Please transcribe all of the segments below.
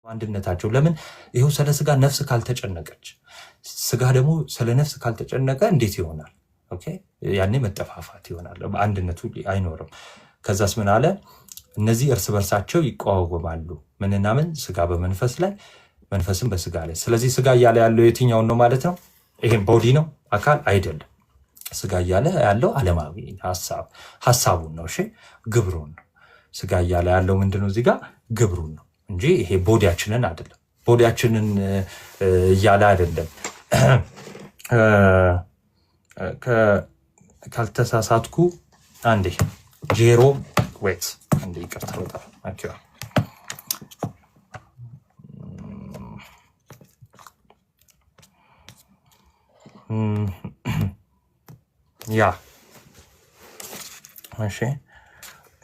አንድነታቸው ለምን ይሄው ስለ ስጋ ነፍስ ካልተጨነቀች ስጋ ደግሞ ስለ ነፍስ ካልተጨነቀ እንዴት ይሆናል? ኦኬ ያኔ መጠፋፋት ይሆናል፣ አንድነቱ አይኖርም። ከዛስ ምን አለ? እነዚህ እርስ በርሳቸው ይቋወማሉ። ምንና ምን? ስጋ በመንፈስ ላይ መንፈስም በስጋ ላይ። ስለዚህ ስጋ እያለ ያለው የትኛውን ነው ማለት ነው? ይሄን ቦዲ ነው አካል አይደለም። ስጋ እያለ ያለው ዓለማዊ ሐሳቡን ነው። እሺ ግብሩን ነው። ስጋ እያለ ያለው ምንድነው? እዚህ ጋር ግብሩን ነው እንጂ ይሄ ቦዲያችንን አይደለም። ቦዲያችንን እያለ አይደለም። ካልተሳሳትኩ አንዴ ጄሮም ዌት አንዴ ይቅርታ በጣም አኪዋ ያ እሺ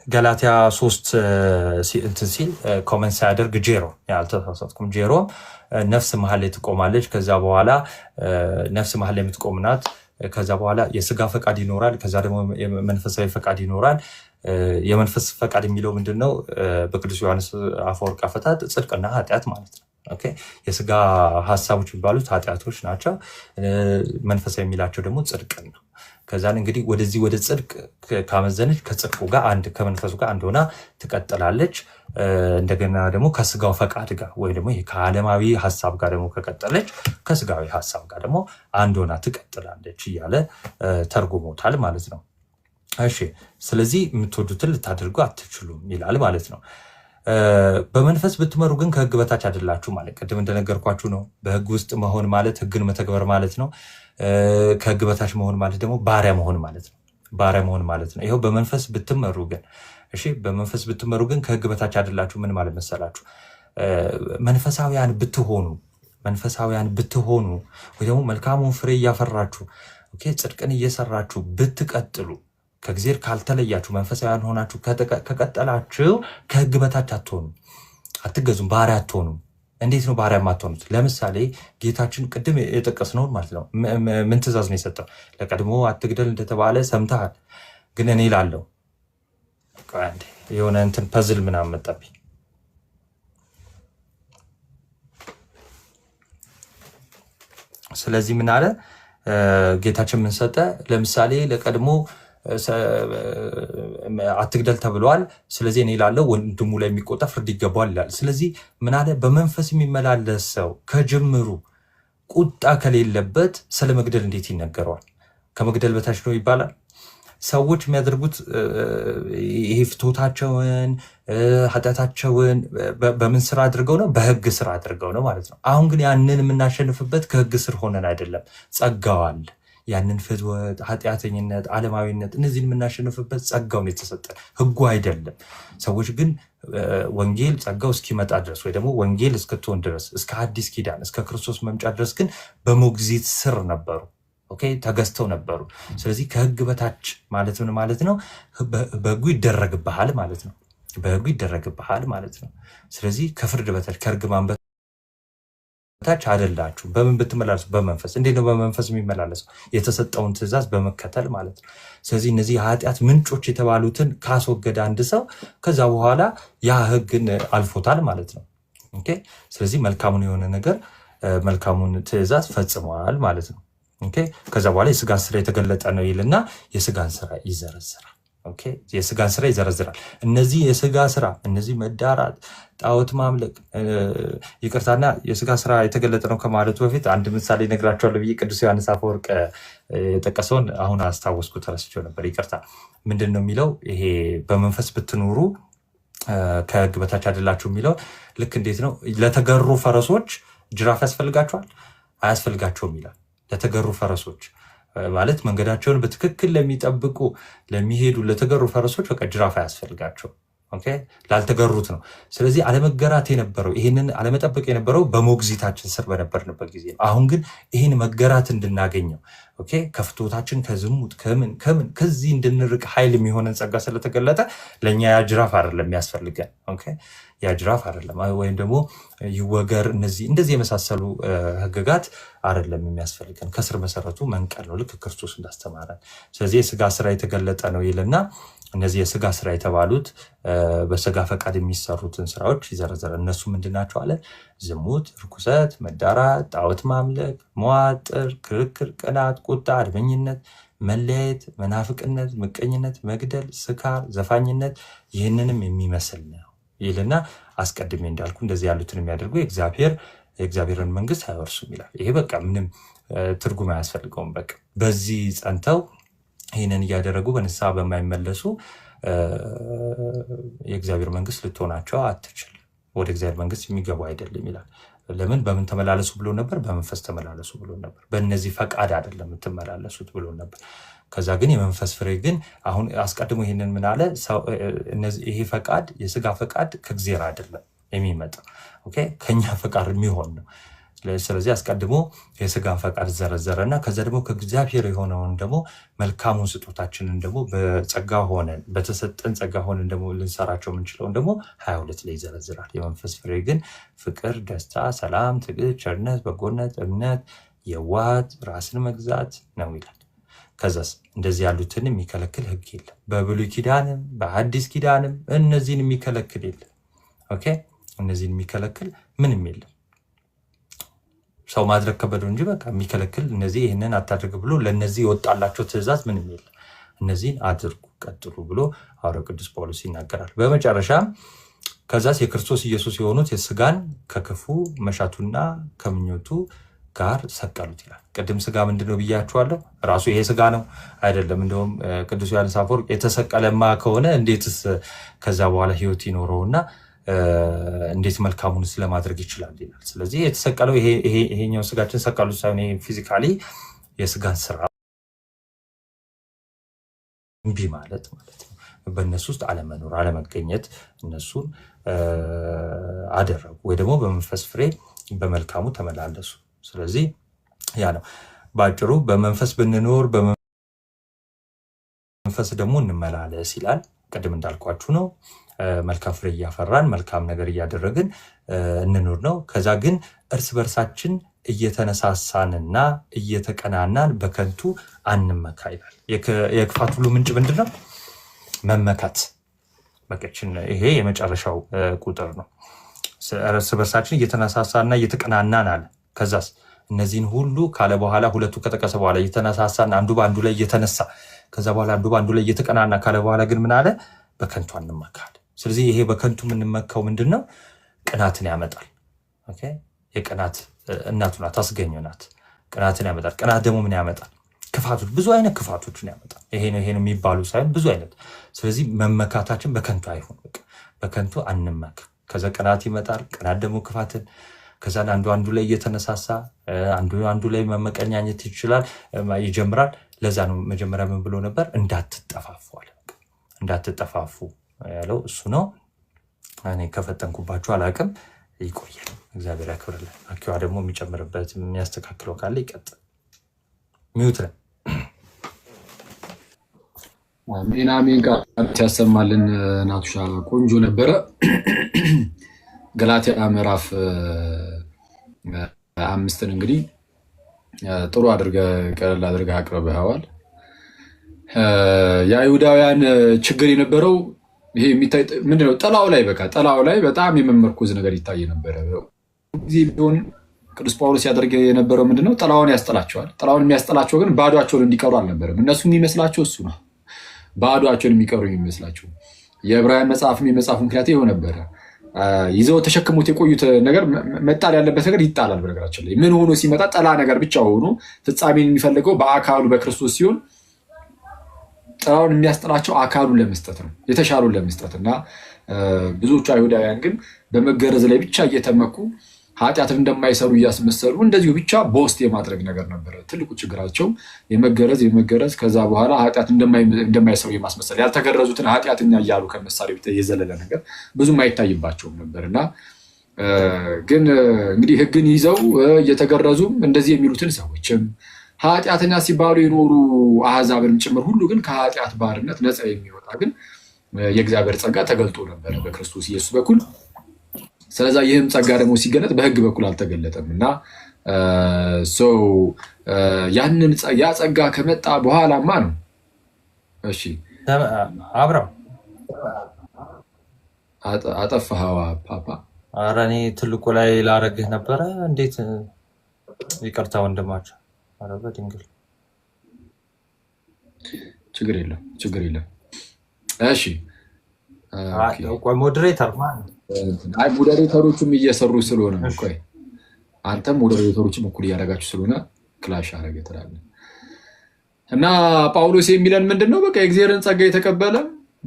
ገላትያ 3 እንትን ሲል ኮመንት ሳያደርግ ጄሮ ያልተሳሳትኩም ጄሮ ነፍስ መሀል ላይ ትቆማለች። ከዛ በኋላ ነፍስ መሀል ላይ የምትቆም ናት። ከዛ በኋላ የስጋ ፈቃድ ይኖራል። ከዛ ደግሞ የመንፈሳዊ ፈቃድ ይኖራል። የመንፈስ ፈቃድ የሚለው ምንድነው? በቅዱስ ዮሐንስ አፈወርቅ አፈታት ጽድቅና ኃጢአት ማለት ነው። ኦኬ የስጋ ሐሳቦች የሚባሉት ኃጢአቶች ናቸው። መንፈሳዊ የሚላቸው ደግሞ ጽድቅን ነው። ከዛን እንግዲህ ወደዚህ ወደ ጽድቅ ካመዘነች ከጽድቁ ጋር አንድ ከመንፈሱ ጋር አንድ ሆና ትቀጥላለች። እንደገና ደግሞ ከስጋው ፈቃድ ጋር ወይ ደግሞ ከዓለማዊ ሐሳብ ጋር ደግሞ ከቀጠለች ከስጋዊ ሐሳብ ጋር ደግሞ አንድ ሆና ትቀጥላለች እያለ ተርጉሞታል ማለት ነው። እሺ ስለዚህ የምትወዱትን ልታደርጉ አትችሉም ይላል ማለት ነው። በመንፈስ ብትመሩ ግን ከሕግ በታች አይደላችሁ ማለት ቅድም እንደነገርኳችሁ ነው። በሕግ ውስጥ መሆን ማለት ሕግን መተግበር ማለት ነው። ከሕግ በታች መሆን ማለት ደግሞ ባሪያ መሆን ማለት ነው። ባሪያ መሆን ማለት ነው። ይኸው በመንፈስ ብትመሩ ግን እሺ፣ በመንፈስ ብትመሩ ግን ከሕግ በታች አይደላችሁ ምን ማለት መሰላችሁ? መንፈሳውያን ብትሆኑ ወይ ደግሞ መልካሙን ፍሬ እያፈራችሁ ኦኬ ጽድቅን እየሰራችሁ ብትቀጥሉ ከእግዚአብሔር ካልተለያችሁ መንፈሳውያን ሆናችሁ ከቀጠላችሁ ከሕግ በታች አትሆኑ፣ አትገዙም፣ ባሪያ አትሆኑ። እንዴት ነው ባሪያ የማትሆኑት? ለምሳሌ ጌታችን ቅድም የጠቀስነውን ማለት ነው። ምን ትእዛዝ ነው የሰጠው? ለቀድሞ አትግደል እንደተባለ ሰምተሃል። ግን እኔ ላለው የሆነ እንትን ፐዝል ምናምን መጣብኝ። ስለዚህ ምን አለ ጌታችን? ምን ሰጠ? ለምሳሌ ለቀድሞ አትግደል ተብሏል። ስለዚህ እኔ ላለው ወንድሙ ላይ የሚቆጣ ፍርድ ይገባዋል ይላል። ስለዚህ ምን አለ? በመንፈስ የሚመላለስ ሰው ከጅምሩ ቁጣ ከሌለበት ስለ መግደል እንዴት ይነገረዋል? ከመግደል በታች ነው ይባላል። ሰዎች የሚያደርጉት ይሄ ፍቶታቸውን ኃጢአታቸውን በምን ስራ አድርገው ነው? በሕግ ስራ አድርገው ነው ማለት ነው። አሁን ግን ያንን የምናሸንፍበት ከሕግ ስር ሆነን አይደለም። ጸጋዋል ያንን ፍትወት፣ ኃጢአተኝነት፣ ዓለማዊነት እነዚህን የምናሸንፍበት ጸጋውን የተሰጠን ሕጉ አይደለም። ሰዎች ግን ወንጌል ጸጋው እስኪመጣ ድረስ ወይ ደግሞ ወንጌል እስክትሆን ድረስ እስከ አዲስ ኪዳን እስከ ክርስቶስ መምጫ ድረስ ግን በሞግዚት ስር ነበሩ። ኦኬ ተገዝተው ነበሩ። ስለዚህ ከሕግ በታች ማለት ምን ማለት ነው? በሕጉ ይደረግብሃል ማለት ነው። በሕጉ ይደረግብሃል ማለት ነው። ስለዚህ ከፍርድ በታች ከእርግማን ታች አይደላችሁ። በምን ብትመላለሱ? በመንፈስ። እንዴት ነው በመንፈስ የሚመላለሰው? የተሰጠውን ትእዛዝ በመከተል ማለት ነው። ስለዚህ እነዚህ የኃጢአት ምንጮች የተባሉትን ካስወገደ አንድ ሰው ከዛ በኋላ ያ ሕግን አልፎታል ማለት ነው። ኦኬ ስለዚህ መልካሙን የሆነ ነገር መልካሙን ትእዛዝ ፈጽመዋል ማለት ነው። ኦኬ ከዛ በኋላ የስጋ ስራ የተገለጠ ነው ይልና የስጋን ስራ ይዘረዝራል። ኦኬ የስጋን ስራ ይዘረዝራል። እነዚህ የስጋ ስራ እነዚህ መዳራት፣ ጣዖት ማምለክ፣ ይቅርታና የስጋ ስራ የተገለጠ ነው ከማለቱ በፊት አንድ ምሳሌ ነግራቸዋለሁ ብዬ ቅዱስ ዮሐንስ አፈወርቅ የጠቀሰውን አሁን አስታወስኩ፣ ተረስቼው ነበር። ይቅርታ። ምንድን ነው የሚለው? ይሄ በመንፈስ ብትኖሩ ከሕግ በታች አይደላችሁ የሚለው ልክ እንዴት ነው? ለተገሩ ፈረሶች ጅራፍ ያስፈልጋቸዋል? አያስፈልጋቸውም ይላል። ለተገሩ ፈረሶች ማለት መንገዳቸውን በትክክል ለሚጠብቁ ለሚሄዱ ለተገሩ ፈረሶች በቃ ጅራፍ አያስፈልጋቸው። ኦኬ ላልተገሩት ነው። ስለዚህ አለመገራት የነበረው ይህንን አለመጠበቅ የነበረው በሞግዚታችን ስር በነበርንበት ጊዜ ነው። አሁን ግን ይህን መገራት እንድናገኘው ኦኬ ከፍቶታችን ከዝሙት ከምን ከዚህ እንድንርቅ ኃይል የሚሆነን ጸጋ ስለተገለጠ ለእኛ ያ ጅራፍ አይደለም የሚያስፈልገን። ኦኬ ያ ጅራፍ አይደለም ወይም ደግሞ ይወገር እንደዚህ የመሳሰሉ ህግጋት አይደለም የሚያስፈልገን። ከስር መሰረቱ መንቀል ነው፣ ልክ ክርስቶስ እንዳስተማረን። ስለዚህ የስጋ ስራ የተገለጠ ነው ይልና እነዚህ የስጋ ስራ የተባሉት በስጋ ፈቃድ የሚሰሩትን ስራዎች ይዘረዘራል። እነሱ ምንድናቸው አለ? ዝሙት፣ ርኩሰት፣ መዳራት፣ ጣዖት ማምለክ፣ መዋጥር፣ ክርክር፣ ቅናት፣ ቁጣ፣ አድመኝነት፣ መለያየት፣ መናፍቅነት፣ ምቀኝነት፣ መግደል፣ ስካር፣ ዘፋኝነት ይህንንም የሚመስል ነው ይልና አስቀድሜ እንዳልኩ እንደዚህ ያሉትን የሚያደርጉ የእግዚአብሔርን መንግስት አይወርሱም ይላል። ይሄ በቃ ምንም ትርጉም አያስፈልገውም። በቃ በዚህ ጸንተው ይህንን እያደረጉ በንስሐ በማይመለሱ የእግዚአብሔር መንግስት ልትሆናቸው አትችልም፣ ወደ እግዚአብሔር መንግስት የሚገቡ አይደለም ይላል። ለምን? በምን ተመላለሱ ብሎ ነበር? በመንፈስ ተመላለሱ ብሎ ነበር። በእነዚህ ፈቃድ አይደለም የምትመላለሱት ብሎ ነበር። ከዛ ግን የመንፈስ ፍሬ ግን አሁን አስቀድሞ ይህንን ምን አለ? ይሄ ፈቃድ የስጋ ፈቃድ ከእግዚአብሔር አይደለም የሚመጣው፣ ከኛ ፈቃድ የሚሆን ነው። ስለዚህ አስቀድሞ የስጋን ፈቃድ ዘረዘረና ከዛ ደግሞ ከእግዚአብሔር የሆነውን ደግሞ መልካሙን ስጦታችንን ደግሞ በጸጋ ሆነን በተሰጠን ጸጋ ሆነን ደግሞ ልንሰራቸው የምንችለውን ደግሞ 22 ላይ ይዘረዝራል። የመንፈስ ፍሬ ግን ፍቅር፣ ደስታ፣ ሰላም፣ ትዕግስት፣ ቸርነት፣ በጎነት፣ እምነት፣ የዋሃት፣ ራስን መግዛት ነው ይላል። ከዛስ እንደዚህ ያሉትን የሚከለክል ህግ የለም። በብሉይ ኪዳንም በሐዲስ ኪዳንም እነዚህን የሚከለክል የለም። እነዚህን የሚከለክል ምንም የለም። ሰው ማድረግ ከበደው እንጂ በቃ የሚከለክል እነዚህ ይህንን አታድርግ ብሎ ለነዚህ የወጣላቸው ትእዛዝ ምንም የለም። እነዚህን አድርጉ ቀጥሉ ብሎ ሐዋርያው ቅዱስ ጳውሎስ ይናገራል። በመጨረሻ ከዛስ የክርስቶስ ኢየሱስ የሆኑት የስጋን ከክፉ መሻቱና ከምኞቱ ጋር ሰቀሉት ይላል። ቅድም ስጋ ምንድነው ብያችኋለሁ። ራሱ ይሄ ስጋ ነው አይደለም። እንደውም ቅዱስ ዮሐንስ አፈወርቅ የተሰቀለማ ከሆነ እንዴትስ ከዛ በኋላ ህይወት ይኖረውና እንዴት መልካሙን ስለማድረግ ይችላል ይላል። ስለዚህ የተሰቀለው ይሄኛው ስጋችን ሰቀሉት ሳይሆን ይሄ ፊዚካሊ የስጋን ስራ እምቢ ማለት ነው። በእነሱ ውስጥ አለመኖር አለመገኘት እነሱን አደረጉ፣ ወይ ደግሞ በመንፈስ ፍሬ በመልካሙ ተመላለሱ። ስለዚህ ያ ነው ባጭሩ። በመንፈስ ብንኖር በመንፈስ ደግሞ እንመላለስ ይላል። ቅድም እንዳልኳችሁ ነው። መልካም ፍሬ እያፈራን መልካም ነገር እያደረግን እንኖር ነው። ከዛ ግን እርስ በርሳችን እየተነሳሳንና እየተቀናናን በከንቱ አንመካ ይላል። የክፋት ሁሉ ምንጭ ምንድን ነው? መመካት። በቀችን ይሄ የመጨረሻው ቁጥር ነው። እርስ በርሳችን እየተነሳሳና እየተቀናናን አለ። ከዛስ እነዚህን ሁሉ ካለ በኋላ ሁለቱ ከጠቀሰ በኋላ እየተነሳሳን አንዱ በአንዱ ላይ እየተነሳ ከዛ በኋላ አንዱ በአንዱ ላይ እየተቀናና ካለ በኋላ ግን ምን አለ? በከንቱ አንመካል። ስለዚህ ይሄ በከንቱ የምንመካው ምንድን ነው? ቅናትን ያመጣል። የቅናት እናቱ ናት፣ አስገኘው ናት። ቅናትን ያመጣል። ቅናት ደግሞ ምን ያመጣል? ክፋቶች፣ ብዙ አይነት ክፋቶችን ያመጣል። ይሄ ነው የሚባሉ ሳይሆን ብዙ አይነት። ስለዚህ መመካታችን በከንቱ አይሁን። በከንቱ አንመካ። ከዛ ቅናት ይመጣል። ቅናት ደግሞ ክፋትን፣ ከዛ አንዱ ላይ እየተነሳሳ አንዱ ላይ መመቀኛኘት ይጀምራል። ለዛ ነው መጀመሪያ ምን ብሎ ነበር? እንዳትጠፋፉ አለ። እንዳትጠፋፉ ያለው እሱ ነው። እኔ ከፈጠንኩባችሁ አላቅም። ይቆያል። እግዚአብሔር ያክብርልን። አኪዋ ደግሞ የሚጨምርበት የሚያስተካክለው ካለ ይቀጥል። ሚውት ነው። አሜን። ቃል ያሰማልን። ናቱሻ ቆንጆ ነበረ። ገላትያ ምዕራፍ 5 እንግዲህ ጥሩ አድርገህ ቀለል አድርገህ አቅርበኸዋል። የአይሁዳውያን ችግር የነበረው ይሄ የሚታይ ምንድነው? ጠላው ላይ በጣም የመመርኮዝ ነገር ይታይ ነበረ። ጊዜ ቢሆን ቅዱስ ጳውሎስ ያደርግ የነበረው ምንድነው? ጠላውን ያስጠላቸዋል። ጠላውን የሚያስጠላቸው ግን ባዷቸውን እንዲቀሩ አልነበረም። እነሱ የሚመስላቸው እሱ ነው፣ ባዷቸውን የሚቀሩ የሚመስላቸው። የዕብራውያን መጽሐፍም የመጽሐፉ ምክንያት ይኸው ነበረ። ይዘው ተሸክሙት የቆዩት ነገር መጣል ያለበት ነገር ይጣላል። በነገራችን ላይ ምን ሆኖ ሲመጣ ጠላ ነገር ብቻ ሆኖ ፍጻሜን የሚፈልገው በአካሉ በክርስቶስ ሲሆን ጠላውን የሚያስጠላቸው አካሉን ለመስጠት ነው፣ የተሻሉን ለመስጠት እና ብዙዎቹ አይሁዳውያን ግን በመገረዝ ላይ ብቻ እየተመኩ ኃጢአትን እንደማይሰሩ እያስመሰሉ እንደዚሁ ብቻ በውስጥ የማድረግ ነገር ነበረ ትልቁ ችግራቸው። የመገረዝ ከዛ በኋላ ኃጢአት እንደማይሰሩ የማስመሰል ያልተገረዙትን ኃጢአተኛ እያሉ ከመሳሪ የዘለለ ነገር ብዙም አይታይባቸውም ነበር እና ግን እንግዲህ ሕግን ይዘው እየተገረዙም እንደዚህ የሚሉትን ሰዎችም ኃጢአተኛ ሲባሉ የኖሩ አሕዛብንም ጭምር ሁሉ ግን ከኃጢአት ባርነት ነፃ የሚወጣ ግን የእግዚአብሔር ጸጋ ተገልጦ ነበረ በክርስቶስ ኢየሱስ በኩል። ስለዛ ይህም ጸጋ ደግሞ ሲገለጥ በሕግ በኩል አልተገለጠም እና ያ ጸጋ ከመጣ በኋላማ ነው እሺ አብረው አጠፋኸዋ ፓፓ። ኧረ እኔ ትልቁ ላይ ላረግህ ነበረ። እንዴት ይቅርታ ወንድማቸው። ኧረ በድንግል ችግር የለም። እሺ ሞዴሬተር ሞዴሬተሮቹም እየሰሩ ስለሆነ ቆይ አንተም ሞዴሬተሮችም እኩል እያደረጋችሁ ስለሆነ ክላሽ አረገ ትላለህ። እና ጳውሎስ የሚለን ምንድን ነው? በቃ የእግዚአብሔርን ጸጋ የተቀበለ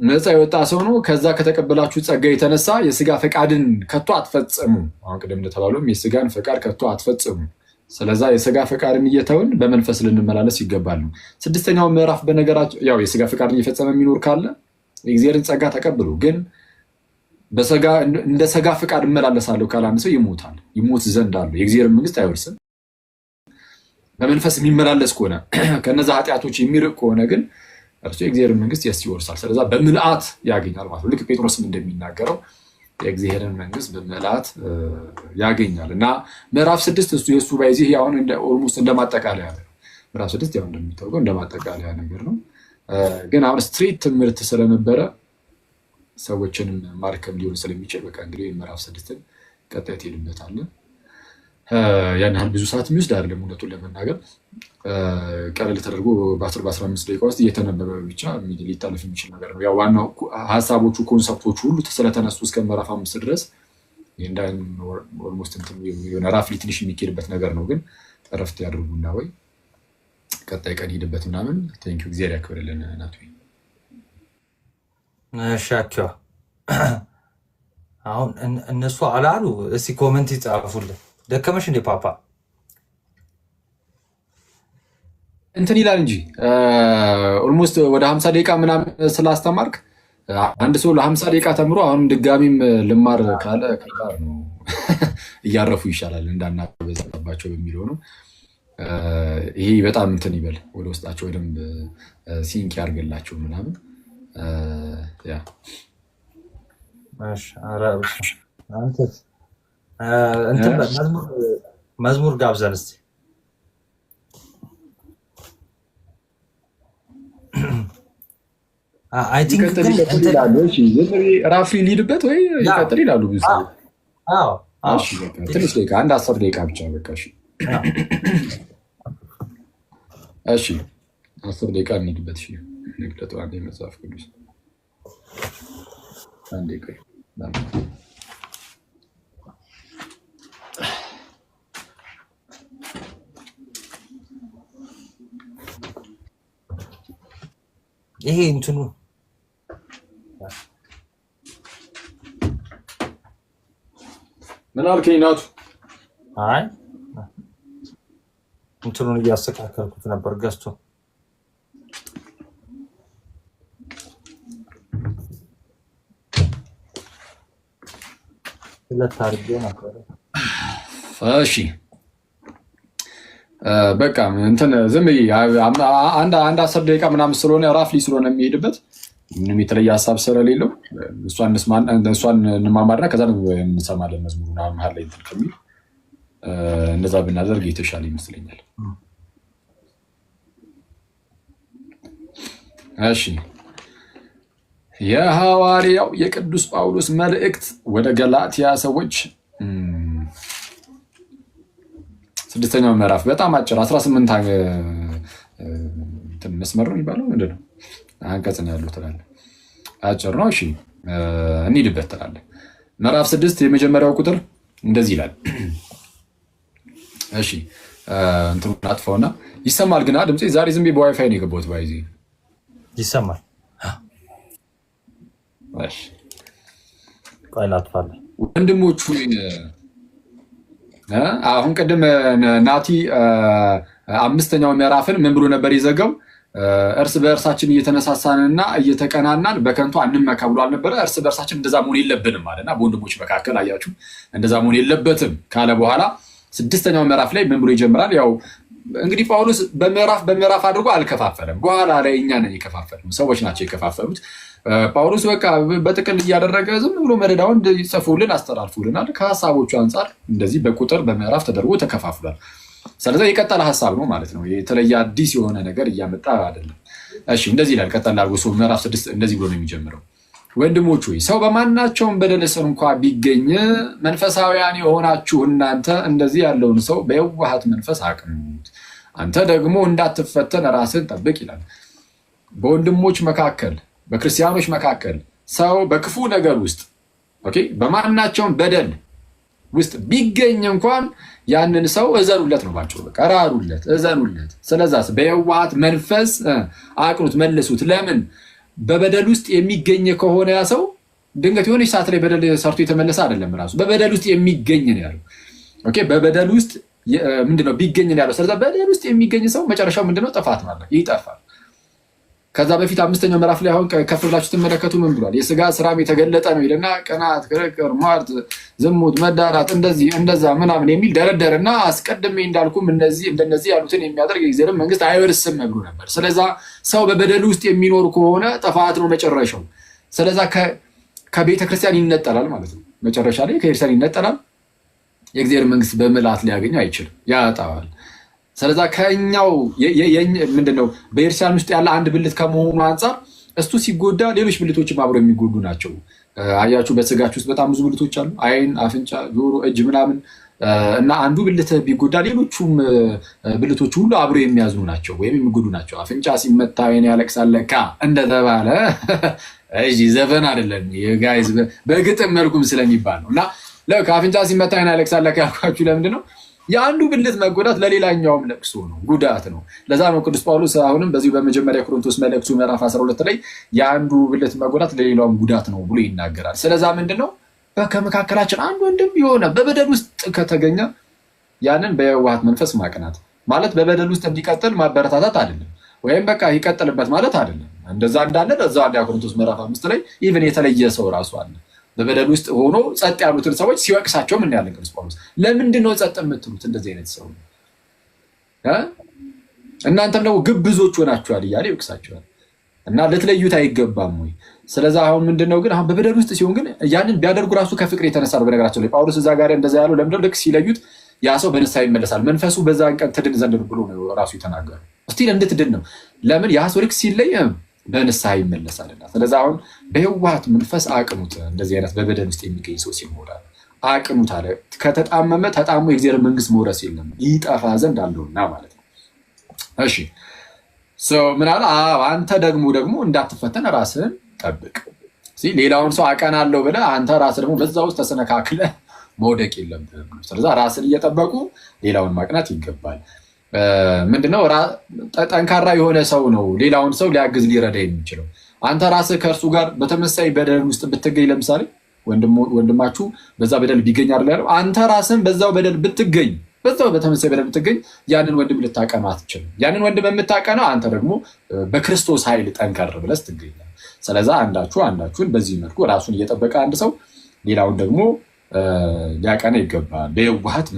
ነፃ የወጣ ሰው ነው። ከዛ ከተቀበላችሁ ጸጋ የተነሳ የስጋ ፈቃድን ከቶ አትፈጽሙ። አሁን ቅድም እንደተባሉም የስጋን ፈቃድ ከቶ አትፈጽሙ። ስለዛ የስጋ ፈቃድን እየተውን በመንፈስ ልንመላለስ ይገባል ነው። ስድስተኛው ምዕራፍ በነገራቸው ያው የስጋ ፈቃድን እየፈጸመ የሚኖር ካለ የእግዚአብሔርን ጸጋ ተቀብሉ። ግን እንደ ስጋ ፈቃድ እመላለሳለሁ ካለ አንድ ሰው ይሞታል፣ ይሞት ዘንድ አለው የእግዚአብሔርን መንግስት አይወርስም። በመንፈስ የሚመላለስ ከሆነ ከነዛ ኃጢአቶች የሚርቅ ከሆነ ግን እርሱ የእግዚአብሔርን መንግስት ይወርሳል። ስለዛ በምልአት ያገኛል ማለት ነው። ልክ ጴጥሮስም እንደሚናገረው የእግዚአብሔርን መንግስት በምልአት ያገኛል። እና ምዕራፍ 6 የእሱ ባይዚህ አሁን ኦልሞስት እንደማጠቃለያ ነው። ምዕራፍ 6 ያው እንደሚታወቀው እንደማጠቃለያ ነገር ነው። ግን አሁን ስትሬት ትምህርት ስለነበረ ሰዎችንም ማርከም ሊሆን ስለሚችል በቃ እንግዲህ ምዕራፍ 6ን ቀጣይ ትሄድበታለህ። ያን ያህል ብዙ ሰዓት የሚወስድ አይደለም። እውነቱን ለመናገር ቀለል ተደርጎ በ10-15 ደቂቃ ውስጥ እየተነበበ ብቻ ሊታለፍ የሚችል ነገር ነው። ያው ዋናው ሀሳቦቹ ኮንሰፕቶቹ ሁሉ ስለተነሱ እስከ ምዕራፍ 5 ድረስ ኦልሞስት ራፍሊ ትንሽ የሚኬድበት ነገር ነው። ግን እረፍት ያድርጉና ወይ ቀጣይ ቀን ሂድበት ምናምን። ቴንኪው እግዚአብሔር ያክብርልን ናቱ። ሻኪዋ አሁን እነሱ አላሉ። እስኪ ኮመንት ይጻፉልን። ደከመሽ እንዴ ፓፓ? እንትን ይላል እንጂ ኦልሞስት ወደ 50 ደቂቃ ምናምን ስላስተማርክ አንድ ሰው ለ50 ደቂቃ ተምሮ አሁንም ድጋሚም ልማር ካለ ከባድ ነው። እያረፉ ይሻላል እንዳናበዛባቸው በሚለው ነው። ይሄ በጣም እንትን ይበል ወደ ውስጣቸው በደንብ ሲንክ ያርገላቸው ምናምን። ያ መዝሙር ጋብዘን እስኪ። ራፍሊ ሊድበት ወይ ይቀጥል ይላሉ ብዙ ትንሽ ደቂቃ 10 ደቂቃ ብቻ በቃ። እሺ 10 ደቂቃ እንሂድበት። ንግለቱ አንዴ መጽሐፍ ቅዱስ አንዴ ቆይ ይሄ እንትኑ ምን አልከኝ ናቱ? አይ እንትኑን እያስተካከልኩት ነበር ገዝቶ ለታርጌ ነበር። እሺ በቃ እንትን ዝም አንድ 10 ደቂቃ ምናምን ስለሆነ ራፍሊ ስለሆነ የሚሄድበት ምንም የተለየ ሀሳብ ስለሌለው እሷን እንማማርና ከዛ እንሰማለን መዝሙሩ መሀል ላይ እንትን ከሚል እንደዛ ብናደርግ የተሻለ ይመስለኛል። እሺ የሐዋርያው የቅዱስ ጳውሎስ መልእክት ወደ ገላትያ ሰዎች 6ኛው ምዕራፍ በጣም አጭር 18 መስመር ነው የሚባለው ምንድን ነው አንቀጽ ነው ያለው ትላለህ። አጭር ነው። እሺ እንሂድበት ትላለህ። ምዕራፍ 6 የመጀመሪያው ቁጥር እንደዚህ ይላል። እሺ እንትኑ አጥፋውና ይሰማል ግን ድምጼ ዛሬ ዝም ብዬ በዋይፋይ ነው የገባሁት። ባይዚ ይሰማል። እሺ ቆይ ላጥፋለሁ። ወንድሞቹ አሁን ቅድም ናቲ 5ኛው ምዕራፍን ምን ብሎ ነበር የዘጋው? እርስ በእርሳችን እየተነሳሳንና እየተቀናናን በከንቱ አንመካ ብሎ አልነበረ? እርስ በእርሳችን እንደዛ መሆን የለብንም አለና በወንድሞች መካከል አያችሁ እንደዛ መሆን የለበትም ካለ በኋላ 6ኛው ምዕራፍ ላይ ምን ብሎ ይጀምራል? ያው እንግዲህ ጳውሎስ በምዕራፍ አድርጎ አልከፋፈለም። በኋላ ላይ እኛ ነን የከፋፈልነው፣ ሰዎች ናቸው የከፋፈሉት። ጳውሎስ በቃ በጥቅል እያደረገ ዝም ብሎ መደዳውን ይጽፉልን አስተላልፉልናል። ከሀሳቦቹ አንጻር እንደዚህ በቁጥር በምዕራፍ ተደርጎ ተከፋፍሏል። ስለዚህ የቀጠለ ሀሳብ ነው ማለት ነው። የተለየ አዲስ የሆነ ነገር እያመጣ አይደለም። እሺ እንደዚህ ይላል። ቀጠል አድርጎ ሰው ምዕራፍ 6 እንደዚህ ብሎ ነው የሚጀምረው። ወንድሞች ሆይ ሰው በማናቸውም በደል ስር እንኳ ቢገኝ መንፈሳውያን የሆናችሁ እናንተ እንደዚህ ያለውን ሰው በየዋሃት መንፈስ አቅኑት፣ አንተ ደግሞ እንዳትፈተን ራስን ጠብቅ ይላል። በወንድሞች መካከል በክርስቲያኖች መካከል ሰው በክፉ ነገር ውስጥ በማናቸውም በደል ውስጥ ቢገኝ እንኳን ያንን ሰው እዘኑለት ነው ባጭሩ። በቃ ራሩለት፣ እዘኑለት። ስለዛስ በየዋሃት መንፈስ አቅኑት፣ መልሱት። ለምን? በበደል ውስጥ የሚገኝ ከሆነ ያ ሰው ድንገት የሆነች ሰዓት ላይ በደል ሰርቶ የተመለሰ አይደለም። ራሱ በበደል ውስጥ የሚገኝ ነው ያለው። በበደል ውስጥ ምንድነው ቢገኝ ነው ያለው። ስለዛ በበደል ውስጥ የሚገኝ ሰው መጨረሻው ምንድነው? ጥፋት ማለት ይጠፋል። ከዛ በፊት 5ኛው ምዕራፍ ላይ አሁን ከፍ ብላችሁ ትመለከቱ ምን ብሏል? የስጋ ስራም የተገለጠ ነው ይልና ቅናት፣ ክርክር፣ ሟርት፣ ዝሙት፣ መዳራት እንደዚህ እንደዛ ምናምን የሚል ደረደርና አስቀድሜ እንዳልኩም እንደነዚህ ያሉትን የሚያደርግ የእግዚአብሔር መንግስት አይወርስም ብሎ ነበር። ስለዛ ሰው በበደል ውስጥ የሚኖር ከሆነ ጥፋት ነው መጨረሻው። ስለዛ ከቤተ ክርስቲያን ይነጠላል ማለት ነው። መጨረሻ ላይ ከቤተክርስቲያን ይነጠላል። የእግዚአብሔር መንግስት በምልአት ሊያገኘው አይችልም፣ ያጣዋል። ስለዛ ከኛው ምንድነው በኤርሲያን ውስጥ ያለ አንድ ብልት ከመሆኑ አንጻር እሱ ሲጎዳ ሌሎች ብልቶችም አብረው የሚጎዱ ናቸው። አያችሁ፣ በስጋች ውስጥ በጣም ብዙ ብልቶች አሉ። አይን፣ አፍንጫ፣ ጆሮ፣ እጅ ምናምን እና አንዱ ብልት ቢጎዳ ሌሎቹም ብልቶች ሁሉ አብረው የሚያዝኑ ናቸው ወይም የሚጎዱ ናቸው። አፍንጫ ሲመታ አይን ያለቅሳል ለካ እንደተባለ እሺ፣ ዘፈን አይደለም ጋይዝ፣ በግጥም መልኩም ስለሚባል ነው። እና ከአፍንጫ ሲመታ አይን ያለቅሳል ለካ ያልኳችሁ ለምንድን ነው? የአንዱ ብልት መጎዳት ለሌላኛውም ለቅሶ ነው፣ ጉዳት ነው። ለዛ ነው ቅዱስ ጳውሎስ አሁንም በዚሁ በመጀመሪያ ቆሮንቶስ መልእክቱ ምዕራፍ 12 ላይ የአንዱ ብልት መጎዳት ለሌላውም ጉዳት ነው ብሎ ይናገራል። ስለዛ ምንድነው ከመካከላችን አንዱ ወንድም የሆነ በበደል ውስጥ ከተገኘ ያንን በየዋሃት መንፈስ ማቅናት ማለት በበደል ውስጥ እንዲቀጥል ማበረታታት አይደለም፣ ወይም በቃ ይቀጥልበት ማለት አይደለም። እንደዛ እንዳለ እዛ አንደኛ ቆሮንቶስ ምዕራፍ 5 ላይ ኢቭን የተለየ ሰው ራሱ አለ በበደል ውስጥ ሆኖ ጸጥ ያሉትን ሰዎች ሲወቅሳቸው ምን ያለን ቅዱስ ጳውሎስ ለምንድን ነው ጸጥ የምትሉት? እንደዚህ አይነት ሰው እናንተም ደግሞ ግብዞች ሆናችኋል እያለ ይወቅሳቸዋል። እና ልትለዩት አይገባም ወይ? ስለዛ አሁን ምንድነው ግን አሁን በበደል ውስጥ ሲሆን ግን ያንን ቢያደርጉ ራሱ ከፍቅር የተነሳ ነው። በነገራቸው ላይ ጳውሎስ እዛ ጋር እንደዛ ያለው ለምንድነው? ልክ ሲለዩት ያ ሰው በንስሐ ይመለሳል፣ መንፈሱ በዛን ቀን ትድን ዘንድ ብሎ ነው ራሱ የተናገረው። እስቲል እንድትድን ነው። ለምን? ያ ሰው ልክ ሲለይ በንስሐ ይመለሳልና። ስለዚህ አሁን በየዋሃት መንፈስ አቅኑት። እንደዚህ አይነት በበደል ውስጥ የሚገኝ ሰው ሲሞላ አቅኑት አለ። ከተጣመመ ተጣሞ የእግዚአብሔር መንግስት መውረስ የለም ይጠፋ ዘንድ አለውና ማለት ነው። እሺ ምን አለ? አንተ ደግሞ እንዳትፈተን ራስህን ጠብቅ። ሌላውን ሰው አቀናለሁ ብለህ አንተ ራስህ ደግሞ በዛ ውስጥ ተሰነካክለ መውደቅ የለብህም። ስለዚህ ራስን እየጠበቁ ሌላውን ማቅናት ይገባል። ምንድነው? ጠንካራ የሆነ ሰው ነው ሌላውን ሰው ሊያግዝ ሊረዳ የሚችለው። አንተ ራስህ ከእርሱ ጋር በተመሳይ በደል ውስጥ ብትገኝ፣ ለምሳሌ ወንድማችሁ በዛ በደል ቢገኝ አይደል ያለው፣ አንተ ራስህን በዛው በደል ብትገኝ፣ በዛው በተመሳይ በደል ብትገኝ ያንን ወንድም ልታቀና አትችልም። ያንን ወንድም የምታቀና አንተ ደግሞ በክርስቶስ ኃይል ጠንከር ብለህ ትገኛለህ። ስለዛ አንዳችሁን በዚህ መልኩ ራሱን እየጠበቀ አንድ ሰው ሌላውን ደግሞ ሊያቀና ይገባል። በየዋሃት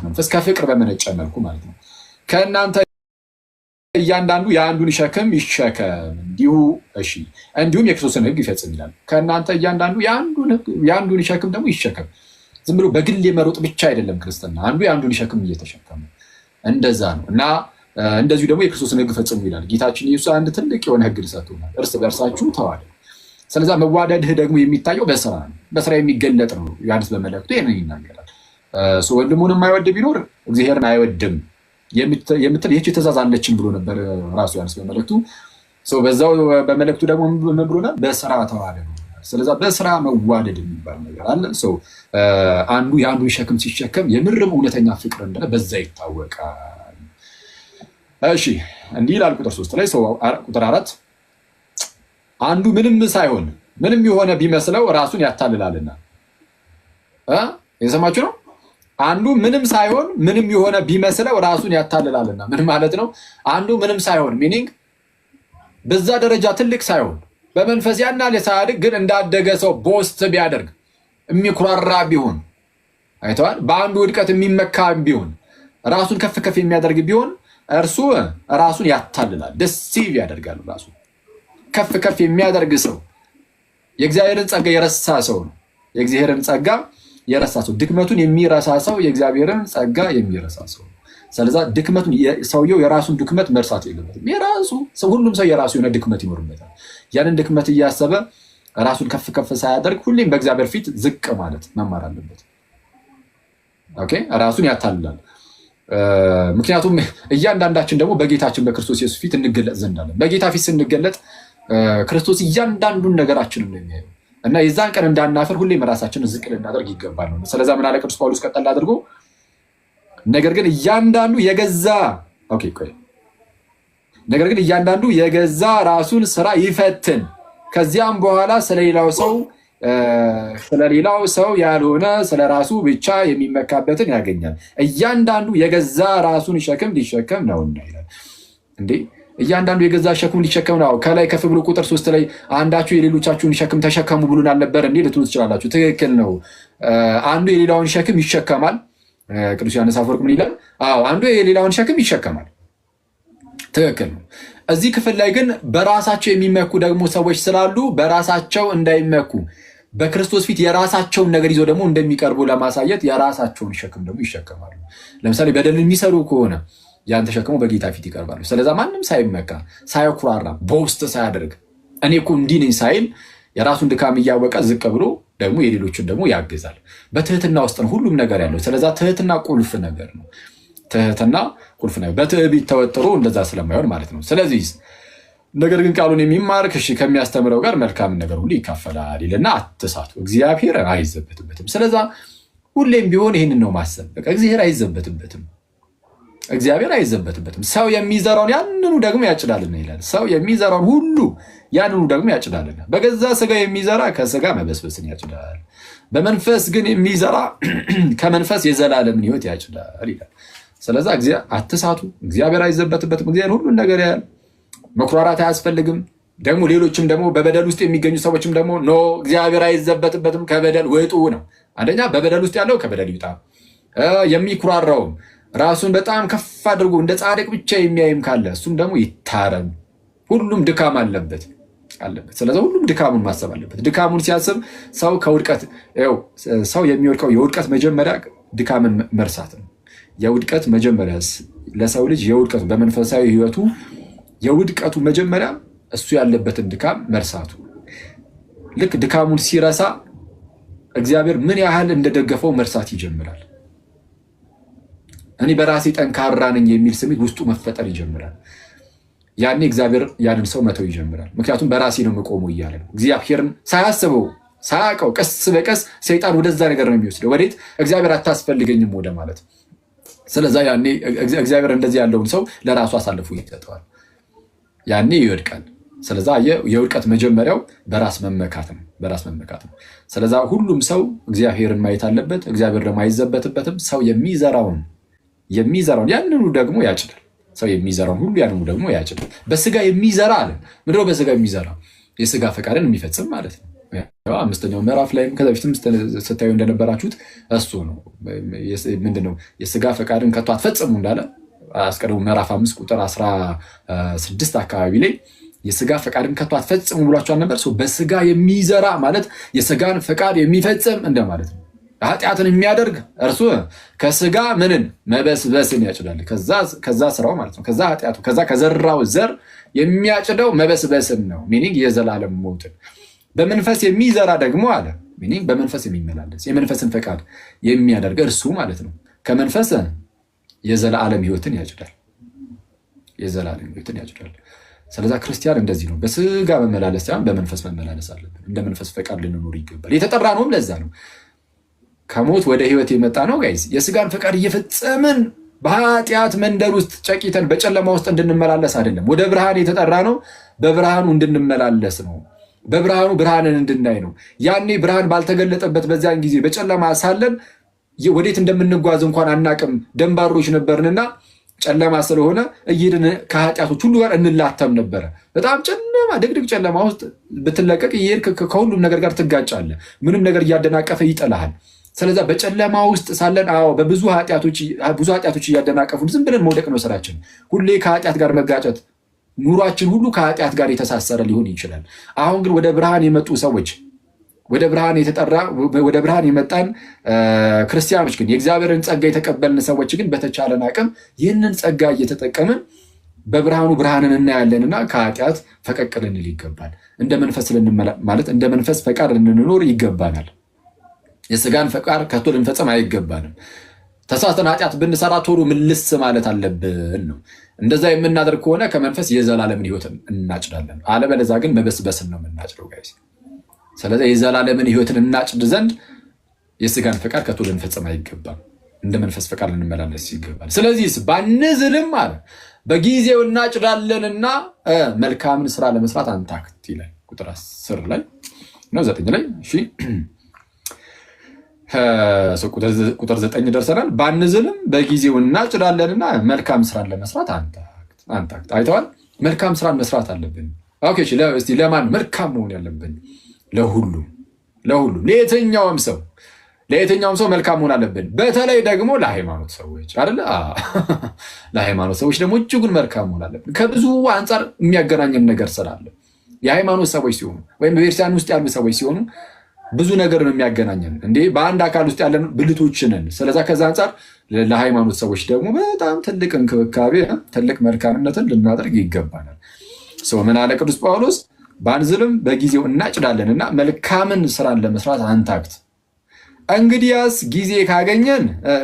መንፈስ ከፍቅር በመነጨ መልኩ ማለት ነው። ከእናንተ እያንዳንዱ የአንዱን ሸክም ይሸከም እንዲሁም የክርስቶስን ሕግ ይፈጽም ይላል። ከእናንተ እያንዳንዱ የአንዱን ሸክም ደግሞ ይሸከም። ዝም ብሎ በግል የመሮጥ ብቻ አይደለም ክርስትና፣ አንዱ የአንዱን ሸክም እየተሸከመ እንደዛ ነው። እና እንደዚሁ ደግሞ የክርስቶስን ሕግ ፈጽሙ ይላል። ጌታችን ኢየሱስ አንድ ትልቅ የሆነ ሕግ ሰጥቶናል፣ እርስ በእርሳችሁ ተዋደዱ። ስለዛ መዋደድህ ደግሞ የሚታየው በስራ ነው፣ በስራ የሚገለጥ ነው። ዮሐንስ በመልእክቱ ይህንን ይናገራል። ወንድሙን የማይወድ ቢኖር እግዚአብሔርን አይወድም የምትል ይህች ትእዛዝ አለችን ብሎ ነበር ራሱ ዮሐንስ በመልእክቱ። በዛው በመልእክቱ ደግሞ ምን ብሎናል? በስራ ተዋደዱ። ስለዛ በስራ መዋደድ የሚባል ነገር አለ። አንዱ የአንዱን ሸክም ሲሸከም የምርም እውነተኛ ፍቅር እንደሆነ በዛ ይታወቃል። እሺ እንዲህ ይላል ቁጥር 3 ላይ ቁጥር 4 አንዱ ምንም ሳይሆን ምንም የሆነ ቢመስለው ራሱን ያታልላልና። የሰማችሁ ነው። አንዱ ምንም ሳይሆን ምንም የሆነ ቢመስለው ራሱን ያታልላልና። ምን ማለት ነው? አንዱ ምንም ሳይሆን ሚኒንግ በዛ ደረጃ ትልቅ ሳይሆን በመንፈስ ያናል ሳያድግ ግን እንዳደገ ሰው ቦስት ቢያደርግ የሚኩራራ ቢሆን አይተዋል። በአንዱ ውድቀት የሚመካ ቢሆን ራሱን ከፍ ከፍ የሚያደርግ ቢሆን እርሱ ራሱን ያታልላል፣ ደሲቭ ያደርጋል። ራሱ ከፍ ከፍ የሚያደርግ ሰው የእግዚአብሔርን ጸጋ የረሳ ሰው ነው። የእግዚአብሔርን ጸጋ የረሳ ሰው፣ ድክመቱን የሚረሳ ሰው የእግዚአብሔርን ጸጋ የሚረሳ ሰው። ስለዛ ድክመቱን ሰውየው የራሱን ድክመት መርሳት የለበትም። ሁሉም ሰው የራሱ የሆነ ድክመት ይኖርበታል። ያንን ድክመት እያሰበ ራሱን ከፍ ከፍ ሳያደርግ ሁሌም በእግዚአብሔር ፊት ዝቅ ማለት መማር አለበት። ኦኬ፣ ራሱን ያታልላል። ምክንያቱም እያንዳንዳችን ደግሞ በጌታችን በክርስቶስ ኢየሱስ ፊት እንገለጥ ዘንድ አለን። በጌታ ፊት ስንገለጥ ክርስቶስ እያንዳንዱን ነገራችንን ነው የሚያየው እና የዛን ቀን እንዳናፈር ሁሌም ራሳችንን ዝቅ ልናደርግ ይገባል ነው። ስለዛ ምን አለ ቅዱስ ጳውሎስ ቀጠል አድርጎ ነገር ግን እያንዳንዱ የገዛ ራሱን ስራ ይፈትን፣ ከዚያም በኋላ ስለሌላው ሰው ያልሆነ ስለ ራሱ ብቻ የሚመካበትን ያገኛል። እያንዳንዱ የገዛ ራሱን ሸክም ሊሸከም ነውና ይላል። እንዴ እያንዳንዱ የገዛ ሸክም ሊሸከም ነው። ከላይ ከፍ ብሎ ቁጥር 3 ላይ አንዳችሁ የሌሎቻችሁን ሸክም ተሸከሙ ብሎን አልነበር እንዴ ልትሉ ትችላላችሁ። ትክክል ነው። አንዱ የሌላውን ሸክም ይሸከማል። ቅዱስ ዮሐንስ አፈወርቅ ምን ይላል? አንዱ የሌላውን ሸክም ይሸከማል። ትክክል ነው። እዚህ ክፍል ላይ ግን በራሳቸው የሚመኩ ደግሞ ሰዎች ስላሉ በራሳቸው እንዳይመኩ በክርስቶስ ፊት የራሳቸውን ነገር ይዘው ደግሞ እንደሚቀርቡ ለማሳየት የራሳቸውን ሸክም ደግሞ ይሸከማሉ። ለምሳሌ በደል የሚሰሩ ከሆነ ያን ተሸክመው በጌታ ፊት ይቀርባሉ። ስለዛ ማንም ሳይመካ ሳይኩራራ በውስጥ ሳያደርግ እኔ እኮ እንዲህ ነኝ ሳይል የራሱን ድካም እያወቀ ዝቅ ብሎ ደግሞ የሌሎችን ደግሞ ያግዛል። በትህትና ውስጥ ነው ሁሉም ነገር ያለው። ስለዛ ትህትና ቁልፍ ነገር ነው። ትህትና ቁልፍ ነገር በትዕቢት ተወጥሮ እንደዛ ስለማይሆን ማለት ነው። ስለዚህ ነገር ግን ቃሉን የሚማር ከሚያስተምረው ጋር መልካም ነገር ሁሉ ይካፈላል ይልና አትሳቱ፣ እግዚአብሔር አይዘበትበትም። ስለዛ ሁሌም ቢሆን ይህንን ነው ማሰብ። በቃ እግዚአብሔር አይዘበትበትም። ሰው የሚዘራውን ያንኑ ደግሞ ያጭዳልና ይላል። ሰው የሚዘራውን ሁሉ ያንኑ ደግሞ ያጭዳልና። በገዛ ስጋ የሚዘራ ከስጋ መበስበስን ያጭዳል፣ በመንፈስ ግን የሚዘራ ከመንፈስ የዘላለምን ሕይወት ያጭዳል ይላል። ስለዛ አትሳቱ፣ እግዚአብሔር አይዘበትበትም። እግዚአብሔር ሁሉን ነገር ያያል። መኩራራት አያስፈልግም። ደግሞ ሌሎችም ደግሞ በበደል ውስጥ የሚገኙ ሰዎችም ደግሞ ኖ እግዚአብሔር አይዘበትበትም ከበደል ውጡ ነው። አንደኛ በበደል ውስጥ ያለው ከበደል ይውጣ። የሚኩራራውም ራሱን በጣም ከፍ አድርጎ እንደ ጻድቅ ብቻ የሚያይም ካለ እሱም ደግሞ ይታረም። ሁሉም ድካም አለበት። ስለዚህ ሁሉም ድካሙን ማሰብ አለበት። ድካሙን ሲያስብ ሰው የሚወድቀው የውድቀት መጀመሪያ ድካምን መርሳት ነው። የውድቀት መጀመሪያ ለሰው ልጅ የውድቀቱ በመንፈሳዊ ሕይወቱ የውድቀቱ መጀመሪያ እሱ ያለበትን ድካም መርሳቱ። ልክ ድካሙን ሲረሳ እግዚአብሔር ምን ያህል እንደደገፈው መርሳት ይጀምራል። እኔ በራሴ ጠንካራ ነኝ የሚል ስሜት ውስጡ መፈጠር ይጀምራል። ያኔ እግዚአብሔር ያንን ሰው መተው ይጀምራል። ምክንያቱም በራሴ ነው መቆሙ እያለ ነው። እግዚአብሔርን ሳያስበው ሳያውቀው ቀስ በቀስ ሰይጣን ወደዛ ነገር ነው የሚወስደው። ወዴት? እግዚአብሔር አታስፈልገኝም ወደ ማለት። ስለዛ ያኔ እግዚአብሔር እንደዚህ ያለውን ሰው ለራሱ አሳልፎ ይሰጠዋል። ያኔ ይወድቃል። ስለዛ የውድቀት መጀመሪያው በራስ መመካት ነው። ስለዛ ሁሉም ሰው እግዚአብሔርን ማየት አለበት። እግዚአብሔር ደግሞ አይዘበትበትም። ሰው የሚዘራውን ያንኑ ደግሞ ያጭዳል። ሰው የሚዘራውን ሁሉ ያንኑ ደግሞ ያጭዳል። በስጋ የሚዘራ አለ። ምንድነው በስጋ የሚዘራ? የስጋ ፈቃድን የሚፈጽም ማለት ነው። 5ኛው ምዕራፍ ላይም ከዛ በፊትም ስታዩ እንደነበራችሁት እሱ ነው። ምንድነው የስጋ ፈቃድን ከቶ አትፈጽሙ እንዳለ አስቀድሞ ምዕራፍ 5 ቁጥር 16 አካባቢ ላይ የስጋ ፈቃድን ከቶ አትፈጽሙ ብሏቸዋል ነበር። በስጋ የሚዘራ ማለት የስጋን ፈቃድ የሚፈጽም እንደማለት ነው። ኃጢአትን የሚያደርግ እርሱ ከስጋ ምንን መበስበስን ያጭዳል። ከዛ ስራው ማለት ነው። ከዛ ኃጢአቱ ከዘራው ዘር የሚያጭደው መበስበስን ነው። ሚኒንግ የዘላለም ሞትን። በመንፈስ የሚዘራ ደግሞ አለ ሚኒንግ በመንፈስ የሚመላለስ የመንፈስን ፈቃድ የሚያደርግ እርሱ ማለት ነው ከመንፈስ የዘላለም ሕይወትን ያጭዳል። ስለዛ ክርስቲያን እንደዚህ ነው። በስጋ መመላለስ ሳይሆን በመንፈስ መመላለስ አለብን። እንደ መንፈስ ፈቃድ ልንኖር ይገባል። የተጠራ ነውም ለዛ ነው። ከሞት ወደ ሕይወት የመጣ ነው ጋይዝ። የስጋን ፈቃድ እየፈጸምን በኃጢአት መንደር ውስጥ ጨቂተን በጨለማ ውስጥ እንድንመላለስ አይደለም። ወደ ብርሃን የተጠራ ነው። በብርሃኑ እንድንመላለስ ነው። በብርሃኑ ብርሃንን እንድናይ ነው። ያኔ ብርሃን ባልተገለጠበት በዚያን ጊዜ በጨለማ ሳለን ወዴት እንደምንጓዝ እንኳን አናቅም። ደንባሮች ነበርንና ጨለማ ስለሆነ እየሄድን ከኃጢአቶች ሁሉ ጋር እንላተም ነበረ። በጣም ጨለማ ድቅድቅ ጨለማ ውስጥ ብትለቀቅ እየሄድክ ከሁሉም ነገር ጋር ትጋጫለህ። ምንም ነገር እያደናቀፈ ይጥልሃል። ስለዛ በጨለማ ውስጥ ሳለን በብዙ ኃጢአቶች እያደናቀፉን ዝም ብለን መውደቅ ነው ስራችን። ሁሌ ከኃጢአት ጋር መጋጨት፣ ኑሯችን ሁሉ ከኃጢአት ጋር የተሳሰረ ሊሆን ይችላል። አሁን ግን ወደ ብርሃን የመጡ ሰዎች ወደ ብርሃን የተጠራ ወደ ብርሃን የመጣን ክርስቲያኖች ግን የእግዚአብሔርን ጸጋ የተቀበልን ሰዎች ግን በተቻለን አቅም ይህንን ጸጋ እየተጠቀምን በብርሃኑ ብርሃንን እናያለንና ከኃጢአት ፈቀቅ ልንል ይገባል። እንደ መንፈስ ፈቃድ ልንኖር ይገባናል። የስጋን ፈቃድ ከቶ ልንፈጽም አይገባንም። ተሳስተን ኃጢአት ብንሰራ ቶሎ ምልስ ማለት አለብን ነው። እንደዛ የምናደርግ ከሆነ ከመንፈስ የዘላለምን ሕይወት እናጭዳለን። አለበለዚያ ግን መበስበስን ነው የምናጭደው ጋይስ። ስለዚህ የዘላለምን ሕይወትን እናጭድ ዘንድ የስጋን ፈቃድ ከቶ ልንፈጽም አይገባም። እንደ መንፈስ ፈቃድ ልንመላለስ ይገባል። ስለዚህ ባንዝልም አለ በጊዜው እናጭዳለንና መልካምን ስራ ለመስራት አንታክት ይላል። ቁጥር 10 ላይ ነው 9 ላይ እሺ ቁጥር 9 ደርሰናል። ባንዝልም በጊዜው እናጭዳለንና መልካም ስራን ለመስራት አንታክት። አይተዋል። መልካም ስራን መስራት አለብን። ኦኬ እሺ እስቲ ለማን መልካም መሆን ያለብን? ለሁሉም ለየትኛውም ሰው መልካም መሆን አለብን። በተለይ ደግሞ ለሃይማኖት ሰዎች አይደለ? ለሃይማኖት ሰዎች ደግሞ እጅጉን መልካም መሆን አለብን። ከብዙ አንጻር የሚያገናኘን ነገር ስላለ የሃይማኖት ሰዎች ሲሆኑ ወይም በቤተክርስቲያን ውስጥ ያሉ ሰዎች ሲሆኑ ብዙ ነገር ነው የሚያገናኘን። እንዴ በአንድ አካል ውስጥ ያለን ብልቶች ነን። ስለዛ ከዛ አንጻር ለሃይማኖት ሰዎች ደግሞ በጣም ትልቅ እንክብካቤ፣ ትልቅ መልካምነትን ልናደርግ ይገባናል። ምን አለ ቅዱስ ጳውሎስ? ባንዝልም በጊዜው እናጭዳለንና መልካምን ስራን ለመስራት አንታክት። እንግዲያስ ጊዜ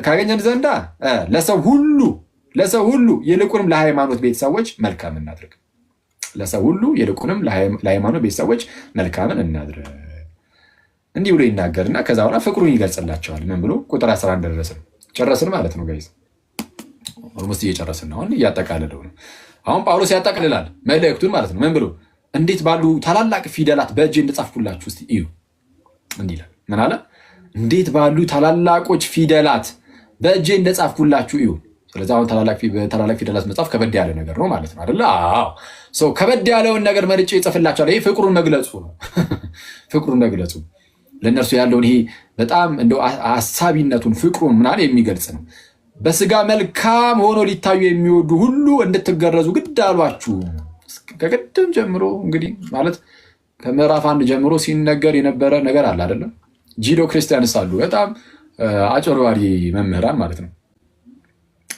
ካገኘን ዘንዳ ለሰው ሁሉ ይልቁንም ለሃይማኖት ቤተሰቦች መልካም እናድርግ። ለሰው ሁሉ ይልቁንም ለሃይማኖት ቤተሰቦች መልካምን እናድርግ እንዲህ ብሎ ይናገርና ከዛ በኋላ ፍቅሩን ይገልጽላቸዋል። ምን ብሎ? ቁጥር 11 ደረስን። ጨረስን ማለት ነው ጋይዝ። ኦልሞስት እየጨረስን ነው። አሁን እያጠቃለለው ነው። አሁን ጳውሎስ ያጠቃልላል መልእክቱን ማለት ነው። ምን ብሎ? እንዴት ባሉ ታላላቅ ፊደላት በእጄ እንደጻፍኩላችሁ እስቲ እዩ። እንዲህ ይላል። ምን አለ? እንዴት ባሉ ታላላቆች ፊደላት በእጄ እንደጻፍኩላችሁ እዩ። ስለዚህ አሁን ታላላቅ ፊደላት መጻፍ ከበድ ያለ ነገር ነው ማለት ነው አይደለ? አዎ። ከበድ ያለውን ነገር መርጬ ይጽፍላችኋል። ይሄ ፍቅሩን መግለጹ ነው። ፍቅሩን መግለጹ ለእነርሱ ያለውን ይሄ በጣም እንደው አሳቢነቱን ፍቅሩን ምናምን የሚገልጽ ነው። በስጋ መልካም ሆኖ ሊታዩ የሚወዱ ሁሉ እንድትገረዙ ግድ አሏችሁ። ከቅድም ጀምሮ እንግዲህ ማለት ከምዕራፍ 1 ጀምሮ ሲነገር የነበረ ነገር አለ አይደለም? ጂዶ ክርስቲያንስ አሉ፣ በጣም አጭበርባሪ መምህራን ማለት ነው።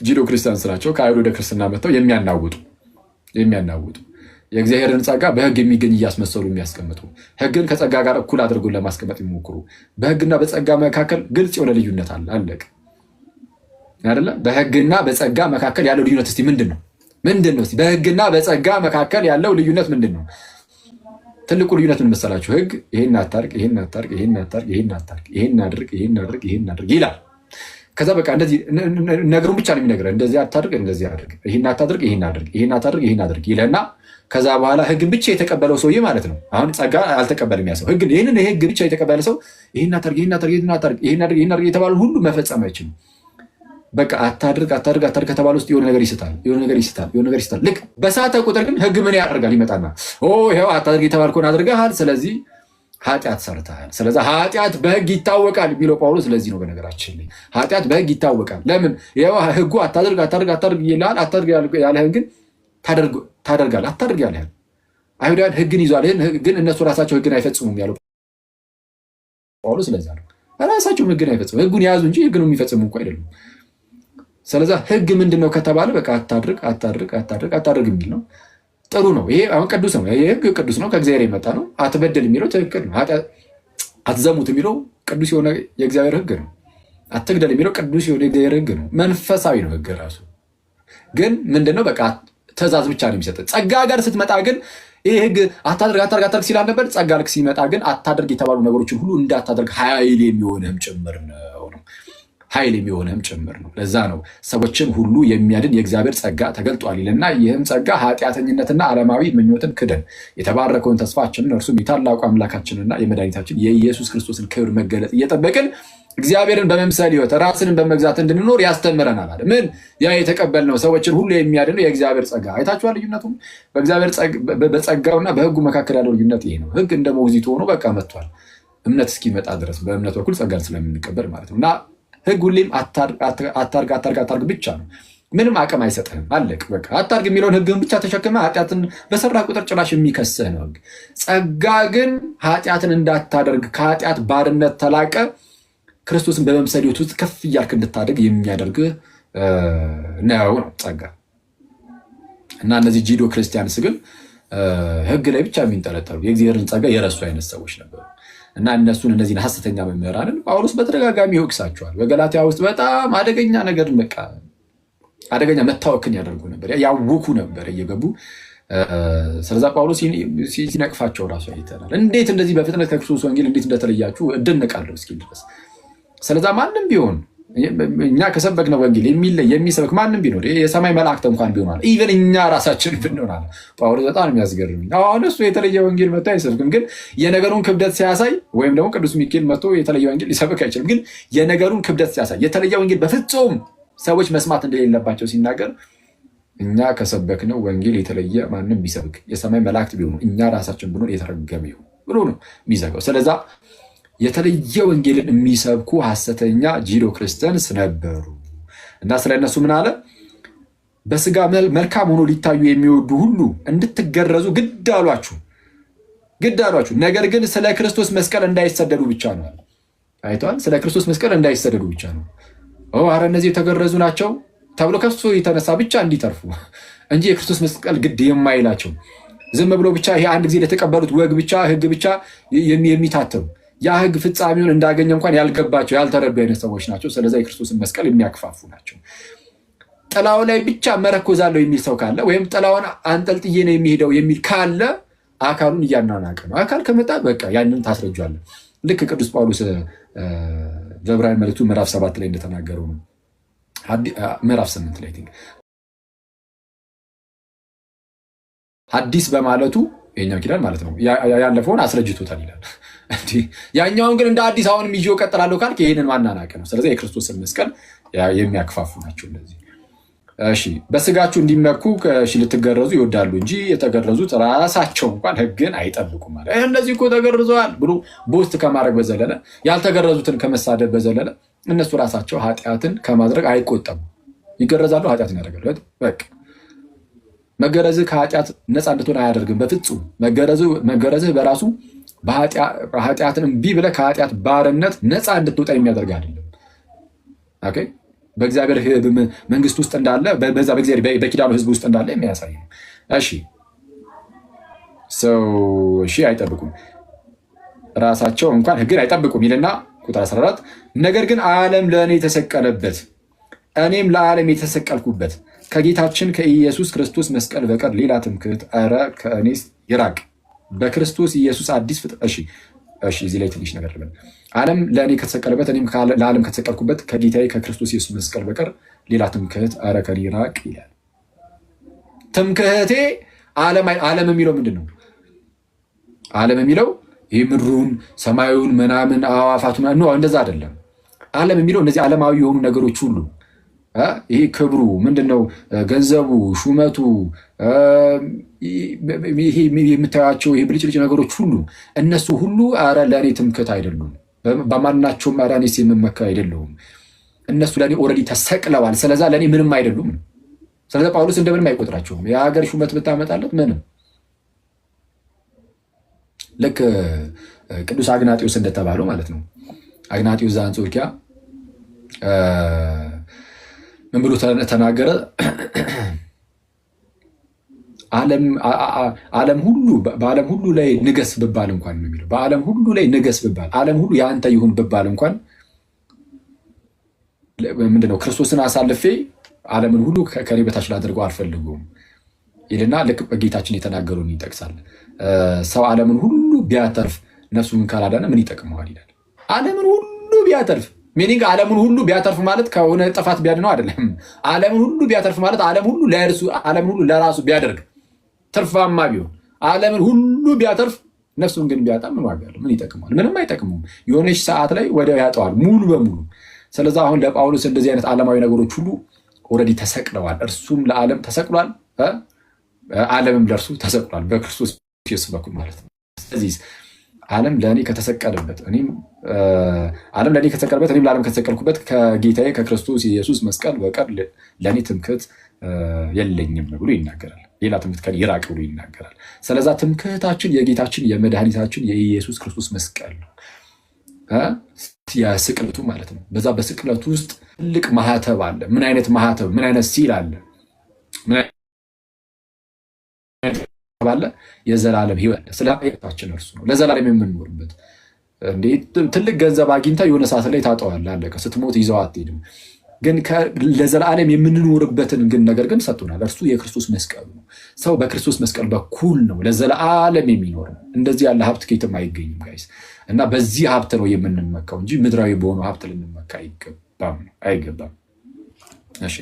ጂዶ ክርስቲያንስ ናቸው። ከአይሁድ ወደ ክርስትና መጥተው የሚያናውጡ የእግዚአብሔርን ጸጋ በሕግ የሚገኝ እያስመሰሉ የሚያስቀምጡ፣ ሕግን ከጸጋ ጋር እኩል አድርጎን ለማስቀመጥ የሚሞክሩ። በሕግና በጸጋ መካከል ግልጽ የሆነ ልዩነት አለ። አለቅ አይደለ? በሕግና በጸጋ መካከል ያለው ልዩነት እስቲ ምንድን ነው? በሕግና በጸጋ መካከል ያለው ልዩነት ምንድን ነው? ትልቁ ልዩነት ምን መሰላችሁ? ሕግ ይሄን አታርቅ፣ ይሄን አታርቅ፣ ይሄን አታርቅ፣ ይሄን አታርቅ፣ ይሄን አድርግ፣ ይሄን አድርግ፣ ይሄን አድርግ ይላል። ከዛ በቃ እንደዚህ ነገሩን ብቻ ነው የሚነግረን። እንደዚህ አታድርግ፣ እንደዚህ አድርግ፣ ይሄን አታድርግ፣ ይሄን አድርግ፣ ይሄን አታድርግ፣ ይሄን አድርግ ይለና ከዛ በኋላ ሕግን ብቻ የተቀበለው ሰውዬ ማለት ነው። አሁን ጸጋ አልተቀበልም ያ ሰው። ይህንን ሕግ ብቻ የተቀበለ ሰው ይሄን አታድርግ፣ ይሄን አታድርግ፣ ይሄን አታድርግ፣ ይሄን አድርግ፣ ይሄን አድርግ የተባሉ ሁሉ መፈጸም አይችልም። በቃ አታድርግ ከተባለ ውስጥ የሆነ ነገር ይስታል። ልክ በሳተ ቁጥር ግን ሕግ ምን ያደርጋል? ይመጣና ይኸው አታድርግ የተባልከውን አድርገሃል፣ ስለዚህ ኃጢአት ሰርተሃል። ስለዚህ ኃጢአት በሕግ ይታወቃል የሚለው ጳውሎስ ስለዚህ ነው። በነገራችን ላይ ኃጢአት በሕግ ይታወቃል። ለምን? ይኸው ሕጉ አታድርግ ይልሃል። አታድርግ ያለህን ግን ታደርጋለህ። አታድርግ ያለህን አይሁዳውያን ሕግን ይዟል፣ ግን እነሱ ራሳቸው ሕግን አይፈጽሙም ያለው ጳውሎስ ስለዚያ ነው። ራሳቸውም ሕግን አይፈጽሙም። ሕጉን የያዙ እንጂ ሕግን የሚፈጽሙ እኮ አይደሉም። ስለዚህ ሕግ ምንድን ነው ከተባለ በቃ አታድርግ የሚል ነው። ጥሩ ነው። ይሄ አሁን ቅዱስ ነው። ይሄ ሕግ ቅዱስ ነው፣ ከእግዚአብሔር የመጣ ነው። አትበደል የሚለው ትክክል ነው። አትዘሙት የሚለው ቅዱስ የሆነ የእግዚአብሔር ሕግ ነው። አትግደል የሚለው ቅዱስ የሆነ የእግዚአብሔር ሕግ ነው። መንፈሳዊ ነው ሕግ ራሱ። ግን ምንድነው በቃ ትእዛዝ ብቻ ነው የሚሰጥ። ጸጋ ጋር ስትመጣ ግን ይሄ ሕግ አታድርግ ሲል ነበር። ጸጋ ልክ ሲመጣ ግን አታድርግ የተባሉ ነገሮችን ሁሉ እንዳታደርግ ኃይል የሚሆንህም ጭምር ነው። ለዛ ነው ሰዎችን ሁሉ የሚያድን የእግዚአብሔር ጸጋ ተገልጧል ይልና ይህም ጸጋ ኃጢአተኝነትና ዓለማዊ ምኞትን ክደን የተባረከውን ተስፋችንን እርሱም የታላቁ አምላካችንና የመድኃኒታችን የኢየሱስ ክርስቶስን ክብር መገለጥ እየጠበቅን እግዚአብሔርን በመምሰል ሕይወት ራስንን በመግዛት እንድንኖር ያስተምረናል አለ። ምን? ያ የተቀበልነው ሰዎችን ሁሉ የሚያድነው የእግዚአብሔር ጸጋ። አይታችኋል ልዩነቱም በጸጋውና በሕጉ መካከል ያለው ልዩነት ይሄ ነው። ሕግ እንደ ሞግዚት ሆኖ በቃ መጥቷል። እምነት እስኪመጣ ድረስ በእምነት በኩል ጸጋን ስለምንቀበል ማለት ነው። እና ሕግ ሁሌም አታርግ ብቻ ነው። ምንም አቅም አይሰጥህም። አለቅ በቃ አታርግ የሚለውን ህግን ብቻ ተሸክመ ኃጢአትን በሰራ ቁጥር ጭራሽ የሚከስህ ነው ህግ። ጸጋ ግን ኃጢአትን እንዳታደርግ ከኃጢአት ባርነት ተላቀ ክርስቶስን በመምሰል ህይወት ውስጥ ከፍ እያልክ እንድታደርግ የሚያደርግህ ነው ጸጋ። እና እነዚህ ጂዶ ክርስቲያንስ ግን ህግ ላይ ብቻ የሚንጠለጠሉ የእግዚአብሔርን ጸጋ የረሱ አይነት ሰዎች ነበሩ። እና እነሱን እነዚህን ሐሰተኛ መምህራንን ጳውሎስ በተደጋጋሚ ይወቅሳቸዋል። በገላትያ ውስጥ በጣም አደገኛ ነገር በቃ አደገኛ መታወክን ያደርጉ ነበር፣ ያውኩ ነበር እየገቡ። ስለዛ ጳውሎስ ሲነቅፋቸው ራሱ አይተናል። እንዴት እንደዚህ በፍጥነት ከክርስቶስ ወንጌል እንዴት እንደተለያችሁ እደነቃለሁ እስኪል ድረስ። ስለዛ ማንም ቢሆን እኛ ከሰበክነው ወንጌል የሚሰብክ ማንም ቢኖር የሰማይ መላእክት እንኳን ቢሆናል ኢቨን እኛ ራሳችን ብንሆናል። ጳውሎስ በጣም የሚያስገርም አሁን እሱ የተለየ ወንጌል መጥቶ አይሰብክም፣ ግን የነገሩን ክብደት ሲያሳይ ወይም ደግሞ ቅዱስ ሚካኤል መጥቶ የተለየ ወንጌል ሊሰብክ አይችልም፣ ግን የነገሩን ክብደት ሲያሳይ የተለየ ወንጌል በፍጹም ሰዎች መስማት እንደሌለባቸው ሲናገር እኛ ከሰበክነው ወንጌል የተለየ ማንም ቢሰብክ የሰማይ መላእክት ቢሆኑ እኛ ራሳችን ብንሆን የተረገመ ይሁን ብሎ ነው የሚዘጋው። ስለዛ የተለየ ወንጌልን የሚሰብኩ ሐሰተኛ ጂዶ ክርስቲያንስ ነበሩ። እና ስለ እነሱ ምን አለ? በስጋ መልካም ሆኖ ሊታዩ የሚወዱ ሁሉ እንድትገረዙ ግድ አሏችሁ፣ ነገር ግን ስለ ክርስቶስ መስቀል እንዳይሰደዱ ብቻ ነው። አይቷል። ስለ ክርስቶስ መስቀል እንዳይሰደዱ ብቻ ነው። አረ እነዚህ የተገረዙ ናቸው ተብሎ ከሱ የተነሳ ብቻ እንዲተርፉ እንጂ የክርስቶስ መስቀል ግድ የማይላቸው ዝም ብሎ ብቻ ይሄ አንድ ጊዜ ለተቀበሉት ወግ ብቻ ህግ ብቻ የሚታተሩ ያ ህግ ፍጻሜውን እንዳገኘ እንኳን ያልገባቸው ያልተረዱ አይነት ሰዎች ናቸው። ስለዚህ የክርስቶስን መስቀል የሚያክፋፉ ናቸው። ጥላው ላይ ብቻ መረኮዛለሁ የሚል ሰው ካለ ወይም ጥላውን አንጠልጥዬ ነው የሚሄደው የሚል ካለ አካሉን እያናናቀ ነው። አካል ከመጣ በቃ ያንን ታስረጃለህ። ልክ ቅዱስ ጳውሎስ በዕብራውያን መልእክቱ ምዕራፍ 7 ላይ እንደተናገረው ነው። ምዕራፍ 8 ላይ ሐዲስ በማለቱ የኛው ኪዳን ማለት ነው ያለፈውን አስረጅቶታል ይላል። ያኛውን ግን እንደ አዲስ አሁንም ይዤው እቀጥላለሁ ካልክ ይሄንን ማናናቅ ነው። ስለዚህ የክርስቶስን መስቀል የሚያክፋፉ ናቸው እነዚህ። እሺ በስጋችሁ እንዲመኩ ልትገረዙ ይወዳሉ እንጂ የተገረዙት ራሳቸው እንኳን ህግን አይጠብቁም ማለት እነዚህ እኮ ተገርዘዋል ብሎ ቦስት ከማድረግ በዘለለ ያልተገረዙትን ከመሳደብ በዘለለ እነሱ ራሳቸው ኃጢአትን ከማድረግ አይቆጠቡ። ይገረዛሉ፣ ኃጢአትን ያደርጋሉ። በቃ መገረዝህ ከኃጢአት ነፃ እንድትሆን አያደርግም በፍጹም። መገረዝህ በራሱ ኃጢአትን እምቢ ብለህ ከኃጢአት ባርነት ነፃ እንድትወጣ የሚያደርግ አይደለም። ኦኬ በእግዚአብሔር መንግስት ውስጥ እንዳለ በዛ በእግዚአብሔር በኪዳኑ ህዝብ ውስጥ እንዳለ የሚያሳይ ነው። እሺ አይጠብቁም፣ ራሳቸው እንኳን ህግን አይጠብቁም ይልና ቁጥር 14 ነገር ግን ዓለም ለእኔ የተሰቀለበት እኔም ለዓለም የተሰቀልኩበት ከጌታችን ከኢየሱስ ክርስቶስ መስቀል በቀር ሌላ ትምክህት ኧረ ከእኔስ ይራቅ። በክርስቶስ ኢየሱስ አዲስ ፍጥረት። እሺ እዚህ ላይ ትንሽ ነገር ልበል። ዓለም ለእኔ ከተሰቀለበት እኔም ለዓለም ከተሰቀልኩበት ከጌታዬ ከክርስቶስ ኢየሱስ መስቀል በቀር ሌላ ትምክህት ኧረ ከእኔ ይራቅ ይላል። ትምክህቴ ዓለም የሚለው ምንድን ነው? ዓለም የሚለው ይህ ምድሩን፣ ሰማዩን፣ ምናምን አዋፋቱን እንደዛ አይደለም። ዓለም የሚለው እነዚህ ዓለማዊ የሆኑ ነገሮች ሁሉ ይሄ ክብሩ ምንድነው? ገንዘቡ፣ ሹመቱ፣ ይሄ የምታያቸው ይሄ ብልጭልጭ ነገሮች ሁሉ እነሱ ሁሉ ኧረ ለእኔ ትምክህት አይደሉም። በማናቸውም ኧረ እኔስ የምመካ አይደለሁም። እነሱ ለእኔ ኦልሬዲ ተሰቅለዋል። ስለዛ ለእኔ ምንም አይደሉም። ስለዚ ጳውሎስ እንደምንም አይቆጥራቸውም። የሀገር ሹመት ብታመጣለት ምንም። ልክ ቅዱስ አግናጢዮስ እንደተባለው ማለት ነው። አግናጢዮስ ዘአንጾኪያ ምን ብሎ ተናገረ? በዓለም ሁሉ ላይ ንገስ ብባል እንኳን ነው የሚለው። በዓለም ሁሉ ላይ ንገስ ብባል፣ ዓለም ሁሉ የአንተ ይሁን ብባል እንኳን ምንድነው ክርስቶስን አሳልፌ ዓለምን ሁሉ ከኔ በታች ላደርገው አልፈልጉም ይልና ልክ በጌታችን የተናገረውን ይጠቅሳል። ሰው ዓለምን ሁሉ ቢያተርፍ ነፍሱን ካላዳነ ምን ይጠቅመዋል ይላል። ዓለምን ሁሉ ቢያተርፍ ሚኒንግ ዓለምን ሁሉ ቢያተርፍ ማለት ከሆነ ጥፋት ቢያድነው አይደለም። ዓለምን ሁሉ ቢያተርፍ ማለት ዓለምን ሁሉ ለራሱ ቢያደርግ ትርፋማ ቢሆን፣ ዓለምን ሁሉ ቢያተርፍ ነፍሱን ግን ቢያጣ ምን ዋጋ አለው? ምን ይጠቅመዋል? ምንም አይጠቅሙም። የሆነች ሰዓት ላይ ወዲያው ያጠዋል ሙሉ በሙሉ። ስለዚህ አሁን ለጳውሎስ እንደዚህ አይነት ዓለማዊ ነገሮች ሁሉ ኦልሬዲ ተሰቅለዋል። እርሱም ለዓለም ተሰቅሏል፣ ዓለምም ለእርሱ ተሰቅሏል በክርስቶስ ኢየሱስ በኩል ማለት ነው። ስለዚህ ዓለም ለእኔ ከተሰቀለበት እኔም ዓለም ለእኔ ከተሰቀለበት እኔም ለዓለም ከተሰቀልኩበት ከጌታዬ ከክርስቶስ ኢየሱስ መስቀል በቀር ለእኔ ትምክህት የለኝም ብሎ ይናገራል። ሌላ ትምክህት ከእኔ ይራቅ ብሎ ይናገራል። ስለዛ ትምክህታችን የጌታችን የመድኃኒታችን የኢየሱስ ክርስቶስ መስቀል ነው። የስቅለቱ ማለት ነው። በዛ በስቅለቱ ውስጥ ትልቅ ማህተብ አለ። ምን አይነት ማህተብ? ምን አይነት ሲል አለ? ባለ የዘላለም ህይወት ስለ ህይወታችን እርሱ ነው ለዘላለም የምንኖርበት። እንዴ ትልቅ ገንዘብ አግኝታ የሆነ ሰዓት ላይ ታጠዋለህ፣ አለቀ። ስትሞት ይዘው አትሄድም። ግን ለዘላለም የምንኖርበትን ግን ነገር ግን ሰጥቶናል። እርሱ የክርስቶስ መስቀል ነው። ሰው በክርስቶስ መስቀል በኩል ነው ለዘላለም የሚኖር ነው። እንደዚህ ያለ ሀብት ከየትም አይገኝም ጋይስ። እና በዚህ ሀብት ነው የምንመካው እንጂ ምድራዊ በሆነው ሀብት ልንመካ አይገባም። እሺ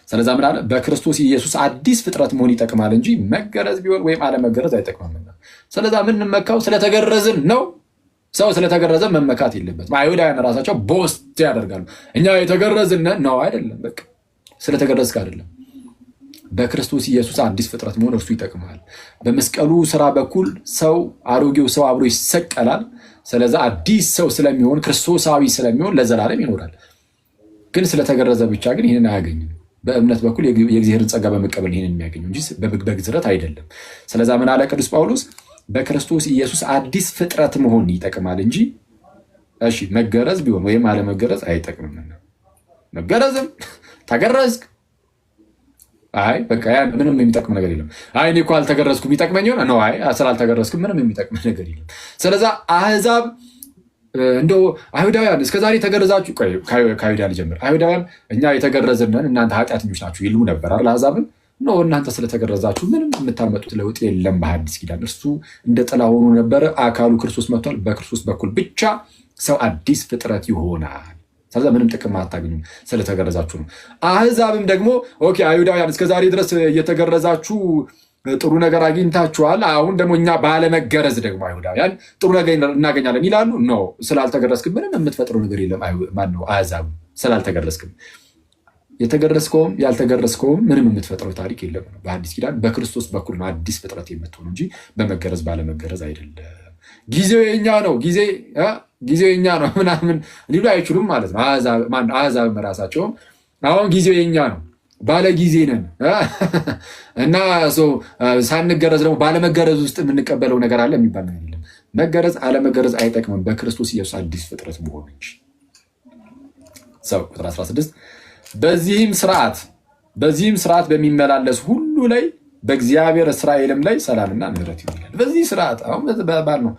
ስለዛ ምን አለ? በክርስቶስ ኢየሱስ አዲስ ፍጥረት መሆን ይጠቅማል እንጂ መገረዝ ቢሆን ወይም አለመገረዝ አይጠቅምምና። ስለዛ የምንመካው ስለተገረዝን ነው። ሰው ስለተገረዘ መመካት የለበትም። አይሁዳውያን ራሳቸው ቦስት ያደርጋሉ። እኛ የተገረዝን ነው አይደለም። በቃ ስለተገረዝክ አይደለም። በክርስቶስ ኢየሱስ አዲስ ፍጥረት መሆን እርሱ ይጠቅማል። በመስቀሉ ስራ በኩል ሰው አሮጌው ሰው አብሮ ይሰቀላል። ስለዛ አዲስ ሰው ስለሚሆን ክርስቶሳዊ ስለሚሆን ለዘላለም ይኖራል። ግን ስለተገረዘ ብቻ ግን ይህንን አያገኝም። በእምነት በኩል የእግዚአብሔርን ጸጋ በመቀበል ይህንን የሚያገኘው እንጂ በግዝረት አይደለም። ስለዛ ምን አለ ቅዱስ ጳውሎስ? በክርስቶስ ኢየሱስ አዲስ ፍጥረት መሆን ይጠቅማል እንጂ እሺ መገረዝ ቢሆን ወይም አለመገረዝ አይጠቅምም። መገረዝም ተገረዝክ አይ በቃ ምንም የሚጠቅም ነገር የለም። አይ እኔ እኮ አልተገረዝኩም ይጠቅመኝ ይሆን ነው? አይ ስላልተገረዝኩም ምንም የሚጠቅም ነገር የለም። ስለዛ አህዛብ እንደው አይሁዳውያን እስከዛሬ ተገረዛችሁ፣ ከአይሁዳውያን ልጀምር። አይሁዳውያን እኛ የተገረዝንን እናንተ ኃጢአተኞች ናችሁ ይሉ ነበር አይደል? አህዛብን ነው እናንተ ስለተገረዛችሁ ምንም የምታመጡት ለውጥ የለም በሐዲስ ኪዳን። እርሱ እንደ ጥላ ሆኖ ነበረ፣ አካሉ ክርስቶስ መጥቷል። በክርስቶስ በኩል ብቻ ሰው አዲስ ፍጥረት ይሆናል። ስለዚህ ምንም ጥቅም አታገኙም ስለተገረዛችሁ ነው። አህዛብም ደግሞ ኦኬ አይሁዳውያን እስከዛሬ ድረስ እየተገረዛችሁ ጥሩ ነገር አግኝታችኋል፣ አሁን ደግሞ እኛ ባለመገረዝ ደግሞ አይሁዳውያን ጥሩ ነገር እናገኛለን ይላሉ። ነው ስላልተገረዝክም ምንም የምትፈጥረው ነገር የለም። ማነው? አህዛብ ስላልተገረዝክም የተገረዝከውም ያልተገረዝከውም ምንም የምትፈጥረው ታሪክ የለም። በአዲስ ኪዳን በክርስቶስ በኩል ነው አዲስ ፍጥረት የምትሆኑ እንጂ በመገረዝ ባለመገረዝ አይደለም። ጊዜው የኛ ነው፣ ጊዜው የኛ ነው ምናምን ሊሉ አይችሉም ማለት ነው። አህዛብ ራሳቸውም አሁን ጊዜው የኛ ነው ባለ ጊዜ ነን እና ሳንገረዝ ደግሞ ባለመገረዝ ውስጥ የምንቀበለው ነገር አለ የሚባል ነገር የለም። መገረዝ አለመገረዝ አይጠቅምም፣ በክርስቶስ ኢየሱስ አዲስ ፍጥረት መሆን እንጂ። ሰው ቁጥር 16 በዚህም ስርዓት በሚመላለስ ሁሉ ላይ በእግዚአብሔር እስራኤልም ላይ ሰላምና ምሕረት ይሆናል። በዚህ ስርዓት አሁን ባል ነው።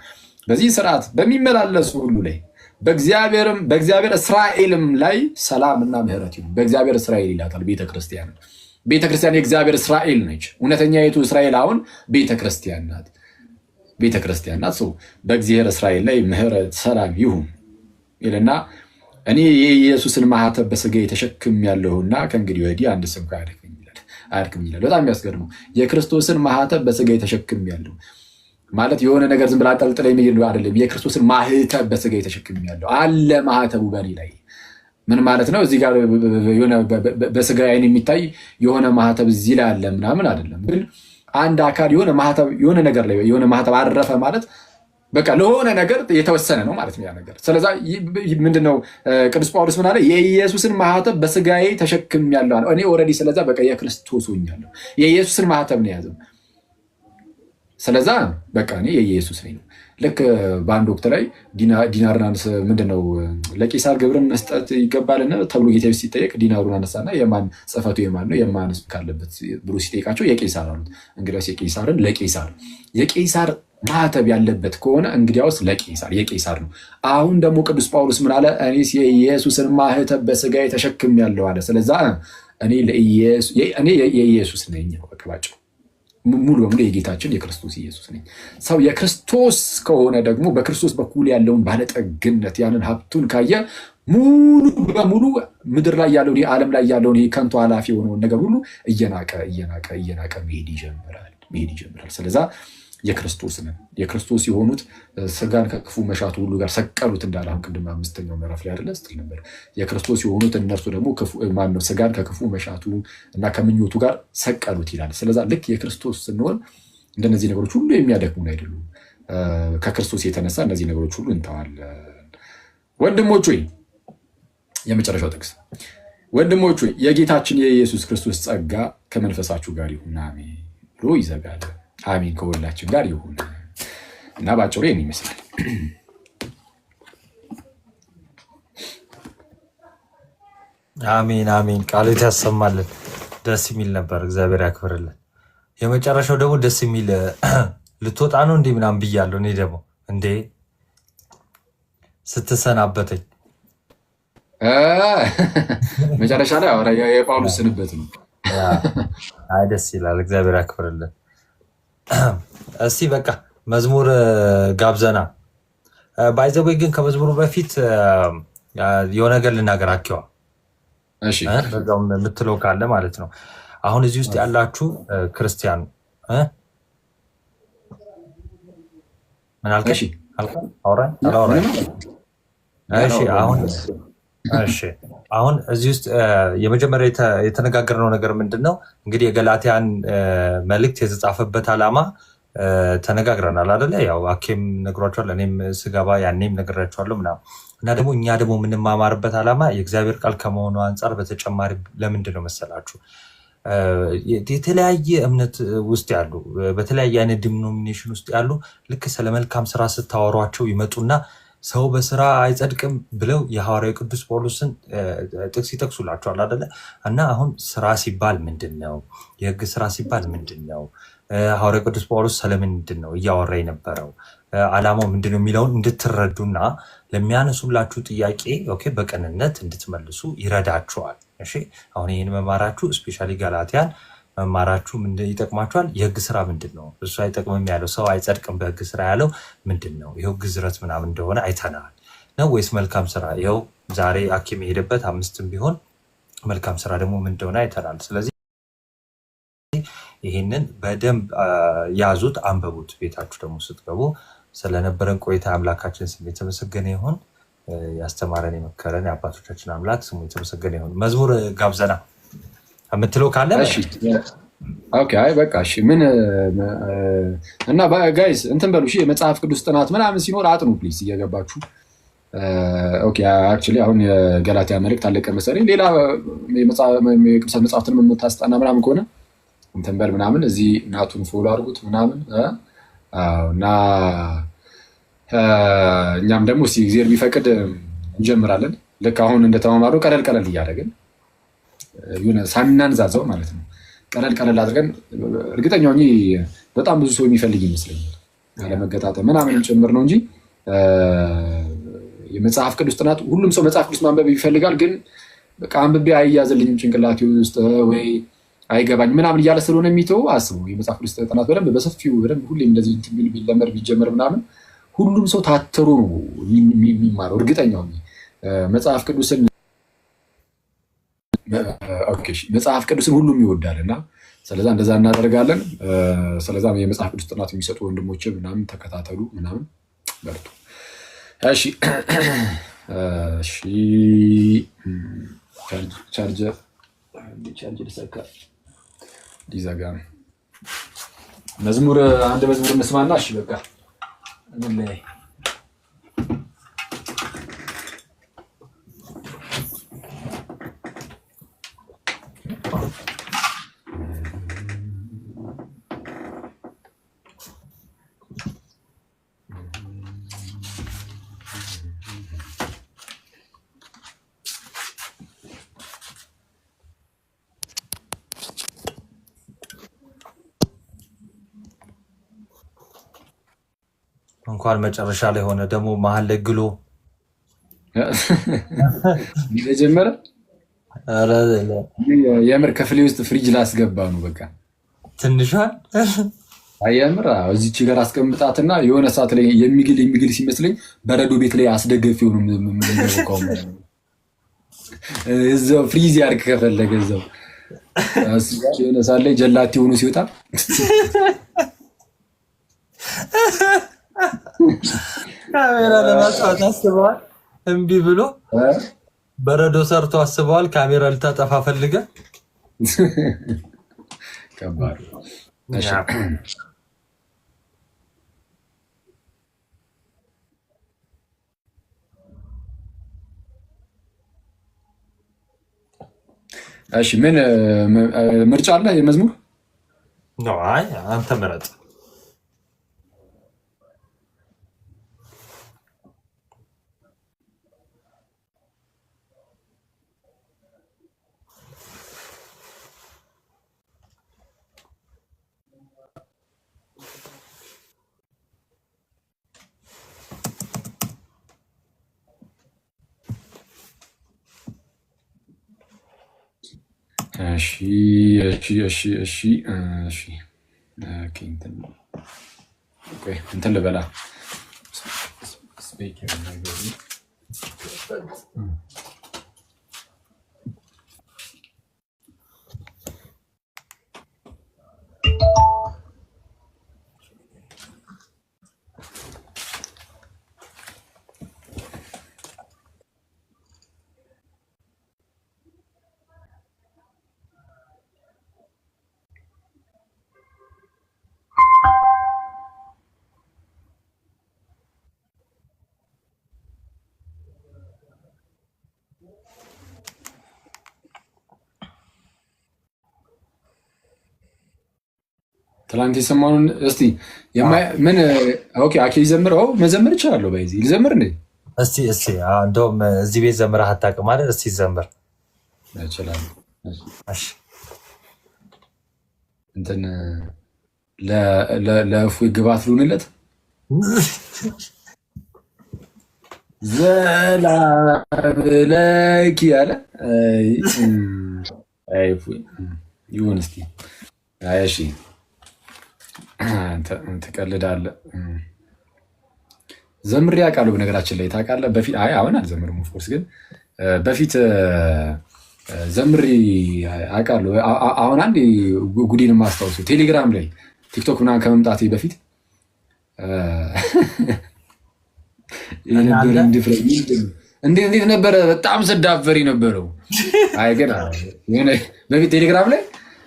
በዚህ ስርዓት በሚመላለሱ ሁሉ ላይ በእግዚአብሔር እስራኤልም ላይ ሰላምና ምሕረት ይሁን። በእግዚአብሔር እስራኤል ይላታል ቤተክርስቲያን። ቤተክርስቲያን የእግዚአብሔር እስራኤል ነች። እውነተኛይቱ እስራኤል አሁን ቤተክርስቲያን ናት። በእግዚአብሔር እስራኤል ላይ ምሕረት ሰላም ይሁን ይልና እኔ የኢየሱስን ማህተብ በሥጋዬ ተሸክሜያለሁና ከእንግዲህ ወዲህ አንድ ስንኳ አያድክም ይላል። በጣም የሚያስገርመው የክርስቶስን ማህተብ በሥጋዬ ተሸክሜያለሁ ማለት የሆነ ነገር ዝም ብላ አንጠልጥላ የሚሄድ አይደለም። የክርስቶስን ማህተብ በሥጋዬ ተሸክሜያለሁ አለ። ማህተቡ በእኔ ላይ ምን ማለት ነው? እዚህ ጋር በሥጋ ዓይን የሚታይ የሆነ ማህተብ እዚህ ላይ አለ ምናምን አይደለም። ግን አንድ አካል የሆነ ነገር ላይ የሆነ ማህተብ አረፈ ማለት በቃ ለሆነ ነገር የተወሰነ ነው ማለት ነው ያ ነገር። ስለዛ ምንድነው ቅዱስ ጳውሎስ ምን አለ? የኢየሱስን ማህተብ በሥጋዬ ተሸክሜያለሁ አለ። እኔ ኦልሬዲ ስለዛ በቃ የክርስቶስ ሆኛለሁ። የኢየሱስን ማህተብ ነው የያዘው። ስለዛ በቃ እኔ የኢየሱስ ነኝ። ልክ በአንድ ወቅት ላይ ዲናርን ምንድነው ለቄሳር ግብርን መስጠት ይገባልና ተብሎ ጌታ ሲጠየቅ ዲናሩን አነሳና የማን ጽሕፈቱ የማን ነው የማን ካለበት ብሎ ሲጠይቃቸው የቄሳር አሉት። እንግዲያውስ የቄሳርን ለቄሳር የቄሳር ማህተብ ያለበት ከሆነ እንግዲያውስ ለቄሳር የቄሳር ነው። አሁን ደግሞ ቅዱስ ጳውሎስ ምን አለ? እኔስ የኢየሱስን ማህተብ በሥጋዬ ተሸክሜያለሁ አለ። ስለዛ እኔ የኢየሱስ ነኝ ነው በቃ ባጭሩ። ሙሉ በሙሉ የጌታችን የክርስቶስ ኢየሱስ ነኝ። ሰው የክርስቶስ ከሆነ ደግሞ በክርስቶስ በኩል ያለውን ባለጠግነት ያንን ሀብቱን ካየ ሙሉ በሙሉ ምድር ላይ ያለውን ዓለም ላይ ያለውን ከንቱ ኃላፊ የሆነውን ነገር ሁሉ እየናቀ መሄድ ይጀምራል። ስለዛ የክርስቶስ ነን። የክርስቶስ የሆኑት ስጋን ከክፉ መሻቱ ሁሉ ጋር ሰቀሉት እንዳለ አሁን ቅድም 5ኛው ምዕራፍ ላይ አይደለ ስትል ነበር። የክርስቶስ የሆኑት እነርሱ ደግሞ ስጋን ከክፉ መሻቱ እና ከምኞቱ ጋር ሰቀሉት ይላል። ስለዛ ልክ የክርስቶስ ስንሆን እንደነዚህ ነገሮች ሁሉ የሚያደክሙን አይደሉም። ከክርስቶስ የተነሳ እነዚህ ነገሮች ሁሉ እንተዋለን ወንድሞች ሆይ የመጨረሻው ጥቅስ ወንድሞች ሆይ የጌታችን የኢየሱስ ክርስቶስ ጸጋ ከመንፈሳችሁ ጋር ይሁን አሜን ብሎ ይዘጋል። አሜን ከሁላችን ጋር ይሁን እና ባጭሩ ይህን ይመስላል። አሜን አሜን። ቃሉት ያሰማልን። ደስ የሚል ነበር። እግዚአብሔር ያክብርልን። የመጨረሻው ደግሞ ደስ የሚል ልትወጣ ነው እንዲህ ምናምን ብያለሁ። እኔ ደግሞ እንዴ ስትሰናበተኝ መጨረሻ ላይ የጳውሎስ ስንበት ነው። አይ ደስ ይላል። እግዚአብሔር ያክብርልን። እስቲ በቃ መዝሙር ጋብዘና ባይዘዌ ግን ከመዝሙሩ በፊት የሆነ ነገር ልናገር አኪዋ በዛውም የምትለው ካለ ማለት ነው። አሁን እዚህ ውስጥ ያላችሁ ክርስቲያን ምን አልከሽ? አሁን እዚህ ውስጥ የመጀመሪያ የተነጋገርነው ነገር ምንድን ነው? እንግዲህ የገላትያን መልእክት የተጻፈበት ዓላማ ተነጋግረናል አይደለ? ያው አኬም ነግሯቸዋል፣ እኔም ስገባ ያኔም ነግራቸዋለሁ ምናምን እና ደግሞ እኛ ደግሞ የምንማማርበት ዓላማ የእግዚአብሔር ቃል ከመሆኑ አንጻር በተጨማሪ ለምንድን ነው መሰላችሁ የተለያየ እምነት ውስጥ ያሉ በተለያየ አይነት ዲኖሚኔሽን ውስጥ ያሉ ልክ ስለ መልካም ስራ ስታወሯቸው ይመጡና ሰው በስራ አይጸድቅም ብለው የሐዋርያው ቅዱስ ጳውሎስን ጥቅስ ይጠቅሱላቸዋል አይደለ? እና አሁን ስራ ሲባል ምንድን ነው? የህግ ስራ ሲባል ምንድን ነው? ሐዋርያው ቅዱስ ጳውሎስ ስለምንድን ነው እያወራ የነበረው? ዓላማው ምንድን ነው የሚለውን እንድትረዱና ለሚያነሱላችሁ ጥያቄ በቅንነት እንድትመልሱ ይረዳችኋል። እሺ አሁን ይህን መማራችሁ ስፔሻሊ ጋላትያን መማራችሁ ይጠቅማችኋል። የህግ ስራ ምንድን ነው? እሱ አይጠቅምም ያለው ሰው አይጸድቅም በህግ ስራ ያለው ምንድን ነው? ይኸው ግዝረት ምናምን እንደሆነ አይተናል ነው ወይስ መልካም ስራ? ይኸው ዛሬ አኪም የሄደበት 5ም ቢሆን መልካም ስራ ደግሞ ምን እንደሆነ አይተናል። ስለዚህ ይህንን በደንብ ያዙት፣ አንበቡት። ቤታችሁ ደግሞ ስትገቡ ስለነበረን ቆይታ አምላካችን ስም የተመሰገነ ይሁን። ያስተማረን የመከረን የአባቶቻችን አምላክ ስሙ የተመሰገነ ይሁን። መዝሙር ጋብዘና የምትለው ካለ በቃ ምን እና ጋይስ እንትን በሉ የመጽሐፍ ቅዱስ ጥናት ምናምን ሲኖር አጥኑ ፕሊዝ እየገባችሁ። አክቹዋሊ አሁን የገላትያ መልእክት አለቀ መሰለኝ። ሌላ የቅዱሳት መጽሐፍትን የምታስጠና ምናምን ከሆነ እንትን በል ምናምን እዚህ እናቱን ፎሎ አድርጉት ምናምን እና እኛም ደግሞ እስኪ እግዚአብሔር ቢፈቅድ እንጀምራለን። ልክ አሁን እንደተማማሩ ቀለል ቀለል እያደረግን ሳናንዛዛው ማለት ነው። ቀለል ቀለል አድርገን እርግጠኛ ሆኜ በጣም ብዙ ሰው የሚፈልግ ይመስለኛል ያለመገጣጠም ምናምንም ጭምር ነው እንጂ የመጽሐፍ ቅዱስ ጥናት ሁሉም ሰው መጽሐፍ ቅዱስ ማንበብ ይፈልጋል። ግን በቃ አንብቤ አይያዝልኝም ጭንቅላቴ ውስጥ ወይ አይገባኝ ምናምን እያለ ስለሆነ የሚተው አስቡ። የመጽሐፍ ቅዱስ ጥናት በደንብ በሰፊው በደንብ ሁሌም እንደዚህ ቢለመድ ቢጀመር ምናምን ሁሉም ሰው ታትሮ ነው የሚማረው። እርግጠኛው መጽሐፍ ቅዱስን ሁሉም ይወዳል እና ስለዛ እንደዛ እናደርጋለን። ስለዛ የመጽሐፍ ቅዱስ ጥናት የሚሰጡ ወንድሞች ምናምን ተከታተሉ ምናምን በርቱ። እሺ ቻርጀር ልሰካ ሊዘጋ ነው። አንድ መዝሙር እንስማና እሺ በቃ እንለያይ። እንኳን መጨረሻ ላይ ሆነ ደግሞ መሀል ላይ ግሎ ጀመረ። የምር ክፍሌ ውስጥ ፍሪጅ ላስገባ ነው በቃ ትንሿን አየምር እዚች ጋር አስቀምጣትና የሆነ ሰዓት ላይ የሚግል ሲመስለኝ በረዶ ቤት ላይ አስደገፊው ነው እዛው ፍሪዝ ያርክ ከፈለገ እዛው የሆነ ሰዓት ላይ ጀላቲ ሆኖ ሲወጣ ካሜራ ለማጥፋት አስበዋል፣ እምቢ ብሎ በረዶ ሰርቶ አስበዋል። ካሜራ ልታጠፋ ፈልገ ከባድ እሺ ምን ምርጫ አለ የመዝሙር ነው? አይ አንተ ምረጥ። እሺ እሺ እሺ እሺ እሺ እንትን ልበላ ትላንት የሰማኑን እስቲ ምን አኬ ይዘምረው መዘመር ይችላለሁ። በዚህ ልዘምር እንዴ? እስቲ እንደውም እዚህ ቤት ዘምረህ አታውቅም አይደል? እስቲ ዘምር። እችላለሁ። እሺ እንትን ለእፎይ ግባት ልሁንለት ዘላብለኪ ያለ ይሁን። እስቲ እሺ ትቀልዳለህ። ዘምሬ አውቃለሁ በነገራችን ላይ ታውቃለህ። በፊት አሁን አልዘምርም ኦፍኮርስ፣ ግን በፊት ዘምሬ አውቃለሁ። አሁን አንድ ጉዲን የማስታውሰው ቴሌግራም ላይ ቲክቶክ ምናምን ከመምጣቴ በፊት እንዴት ነበረ በጣም ስዳፈሪ ነበረው። አይ ግን በፊት ቴሌግራም ላይ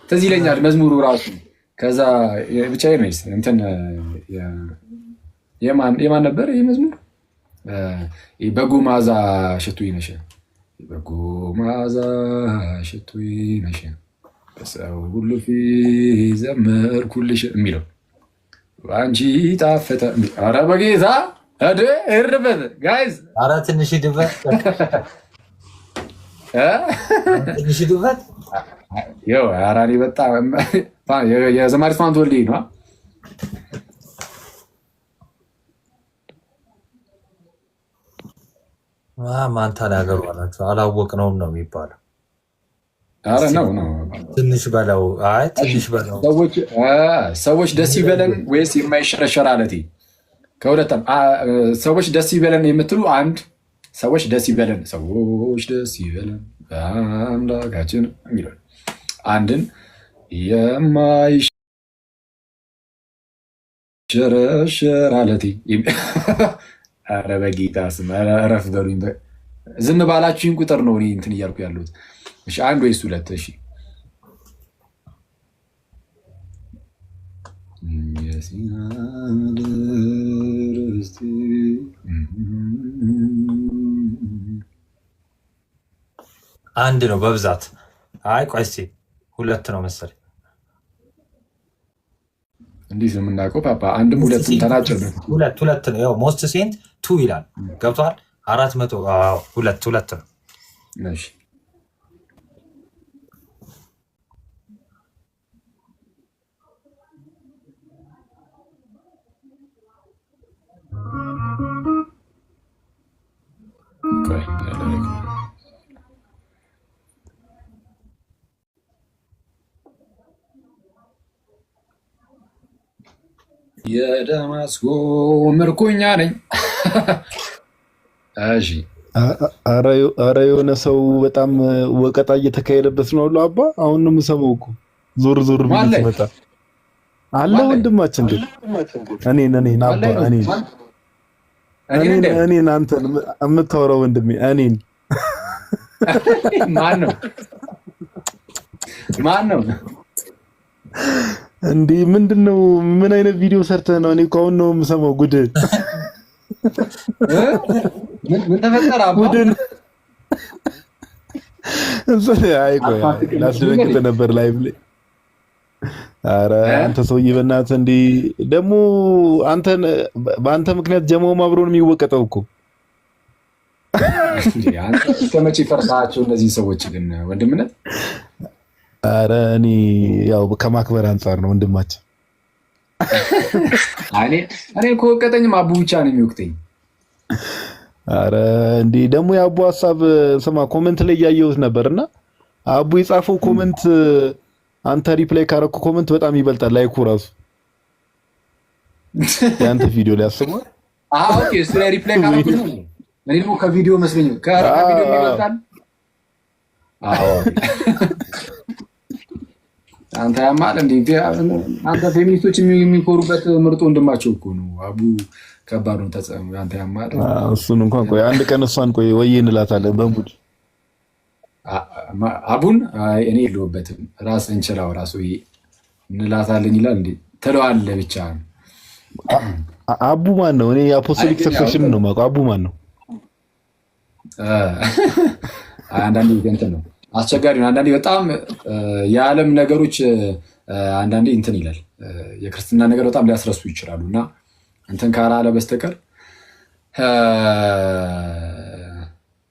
ትዝ ይለኛል መዝሙሩ ራሱ። ከዛ ብቻ ነው እንትን የማን ነበር ይህ መዝሙር? በጎ መዓዛ ሽቱይ ነሽ፣ በጎ መዓዛ ሽቱይ ነሽ፣ በሰው ሁሉ ፊት ዘመርኩልሽ የሚለው አንቺ ጣፈጠ። ኧረ በጌታ እርበት ጋይዝ፣ ኧረ ትንሽ ድበት፣ ትንሽ ድበት። አራኔ በጣም የዘማሪ ፋንት ወልዴ ነው። ማን ተናገሩ አላችሁ? አላወቅነውም ነው የሚባለው። ኧረ ነው ትንሽ በለው። አይ ትንሽ በለው። ሰዎች ደስ ይበለን ወይስ የማይሸረሸር አለቴ? ከሁለቱም ሰዎች ደስ ይበለን የምትሉ አንድ፣ ሰዎች ደስ ይበለን፣ ሰዎች ደስ ይበለን በአምላካችን የሚለው አንድን፣ የማይሸረሸር አለቴ። ኧረ በጌታ ስም እረፍ በሉኝ። ዝም ባላችሁኝ ቁጥር ነው እኔ እንትን እያልኩ ያሉት። እሺ አንድ ወይስ ሁለት? እሺ አንድ ነው በብዛት። አይ ቆይ እስኪ ሁለት ነው መሰለኝ። እንዴት ነው የምናውቀው? ፓፓ አንድም ሁለትም ተናጨ። ሁለት ነው ያው ሞስት ሴንት ቱ ይላል። ገብቷል። 400 ሁለት ነው። እሺ የደማስቆ ምርኮኛ ነኝ። እሺ አረ የሆነ ሰው በጣም ወቀጣ እየተካሄደበት ነው አባ። አሁን ነው የምሰማው እኮ ዞር ብዬ ስመጣ አለ ወንድማችን ግን እኔን አባ እኔን አንተን የምታወራው ወንድሜ እኔን ማን ነው እንዲህ ምንድን ነው? ምን አይነት ቪዲዮ ሰርተህ ነው? እኔ እኮ አሁን ነው የምሰማው ጉድ። ምን ተፈጠረ አባ? አይ ቆይ ላስደነግጥ ነበር ላይቭ ላይ። ኧረ አንተ ሰውዬ በእናትህ እንዲህ ደግሞ አንተን በአንተ ምክንያት ጀማውም አብሮን የሚወቀጠው እኮ ከመቼ ፈርሳቸው እነዚህ ሰዎች ግን ወንድምነት። ኧረ እኔ ያው ከማክበር አንጻር ነው ወንድማችን። እኔ እኮ ወቀጠኝም አቡ ብቻ ነው የሚወቅተኝ። ኧረ እንዲህ ደግሞ የአቡ ሀሳብ ስማ፣ ኮመንት ላይ እያየሁት ነበርና አቡ የጻፈው ኮመንት አንተ ሪፕላይ ካረኩ ኮመንት በጣም ይበልጣል ላይኩ ራሱ ያንተ ቪዲዮ ላይ አስበው። ኦኬ እሱ ላይ ሪፕላይ ካረኩ ነው። እኔ ደግሞ ከቪዲዮ መስለኝ ከቪዲዮ ይበልጣል። አንተ ያማል እንዴ? አንተ ፌሚኒስቶች የሚኮሩበት ምርጡ ወንድማቸው እኮ ነው አቡ። ከባድ ነው ተጽዕኖ። አንተ ያማል። እሱን እንኳን ቆይ አንድ ቀን እሷን ቆይ ወይ እንላታለን በሙድ አቡን። እኔ የለሁበትም ራስን እንችላው ራሱ እንላታለን ይላል እንዴ? ትለዋለህ ብቻ። አቡ ማን ነው? እኔ የአፖስቶሊክ ሰክሴሽን ነው የማውቀው። አቡ ማን ነው? አንዳንዴ እንትን ነው አስቸጋሪ ነው። አንዳንዴ በጣም የዓለም ነገሮች አንዳንዴ እንትን ይላል። የክርስትና ነገር በጣም ሊያስረሱ ይችላሉ እና እንትን ካላለ በስተቀር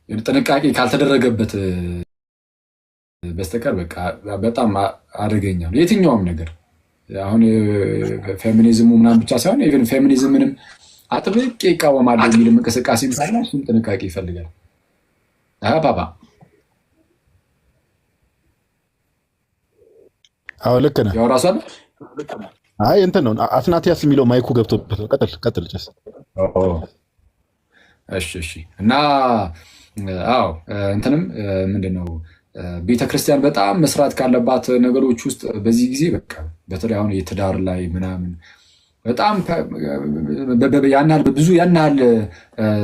ጥንቃቄ ካልተደረገበት በስተቀር በቃ በጣም አደገኛ ነው የትኛውም ነገር። አሁን ፌሚኒዝሙ ምናምን ብቻ ሳይሆን ኢቨን ፌሚኒዝምንም አጥብቄ ይቃወማለሁ የሚልም እንቅስቃሴ ሳይሆን እሱም ጥንቃቄ ይፈልጋል። ባባ አዎ ልክ ነህ። ያው ራሱ አለ። አይ እንትን ነው አትናቲያስ የሚለው ማይኩ ገብቶበት ነው። ቀጥል ጭስ። እሺ እና አዎ እንትንም ምንድነው ቤተክርስቲያን በጣም መስራት ካለባት ነገሮች ውስጥ በዚህ ጊዜ በቃ በተለይ አሁን የትዳር ላይ ምናምን በጣም ያናል ብዙ ያናል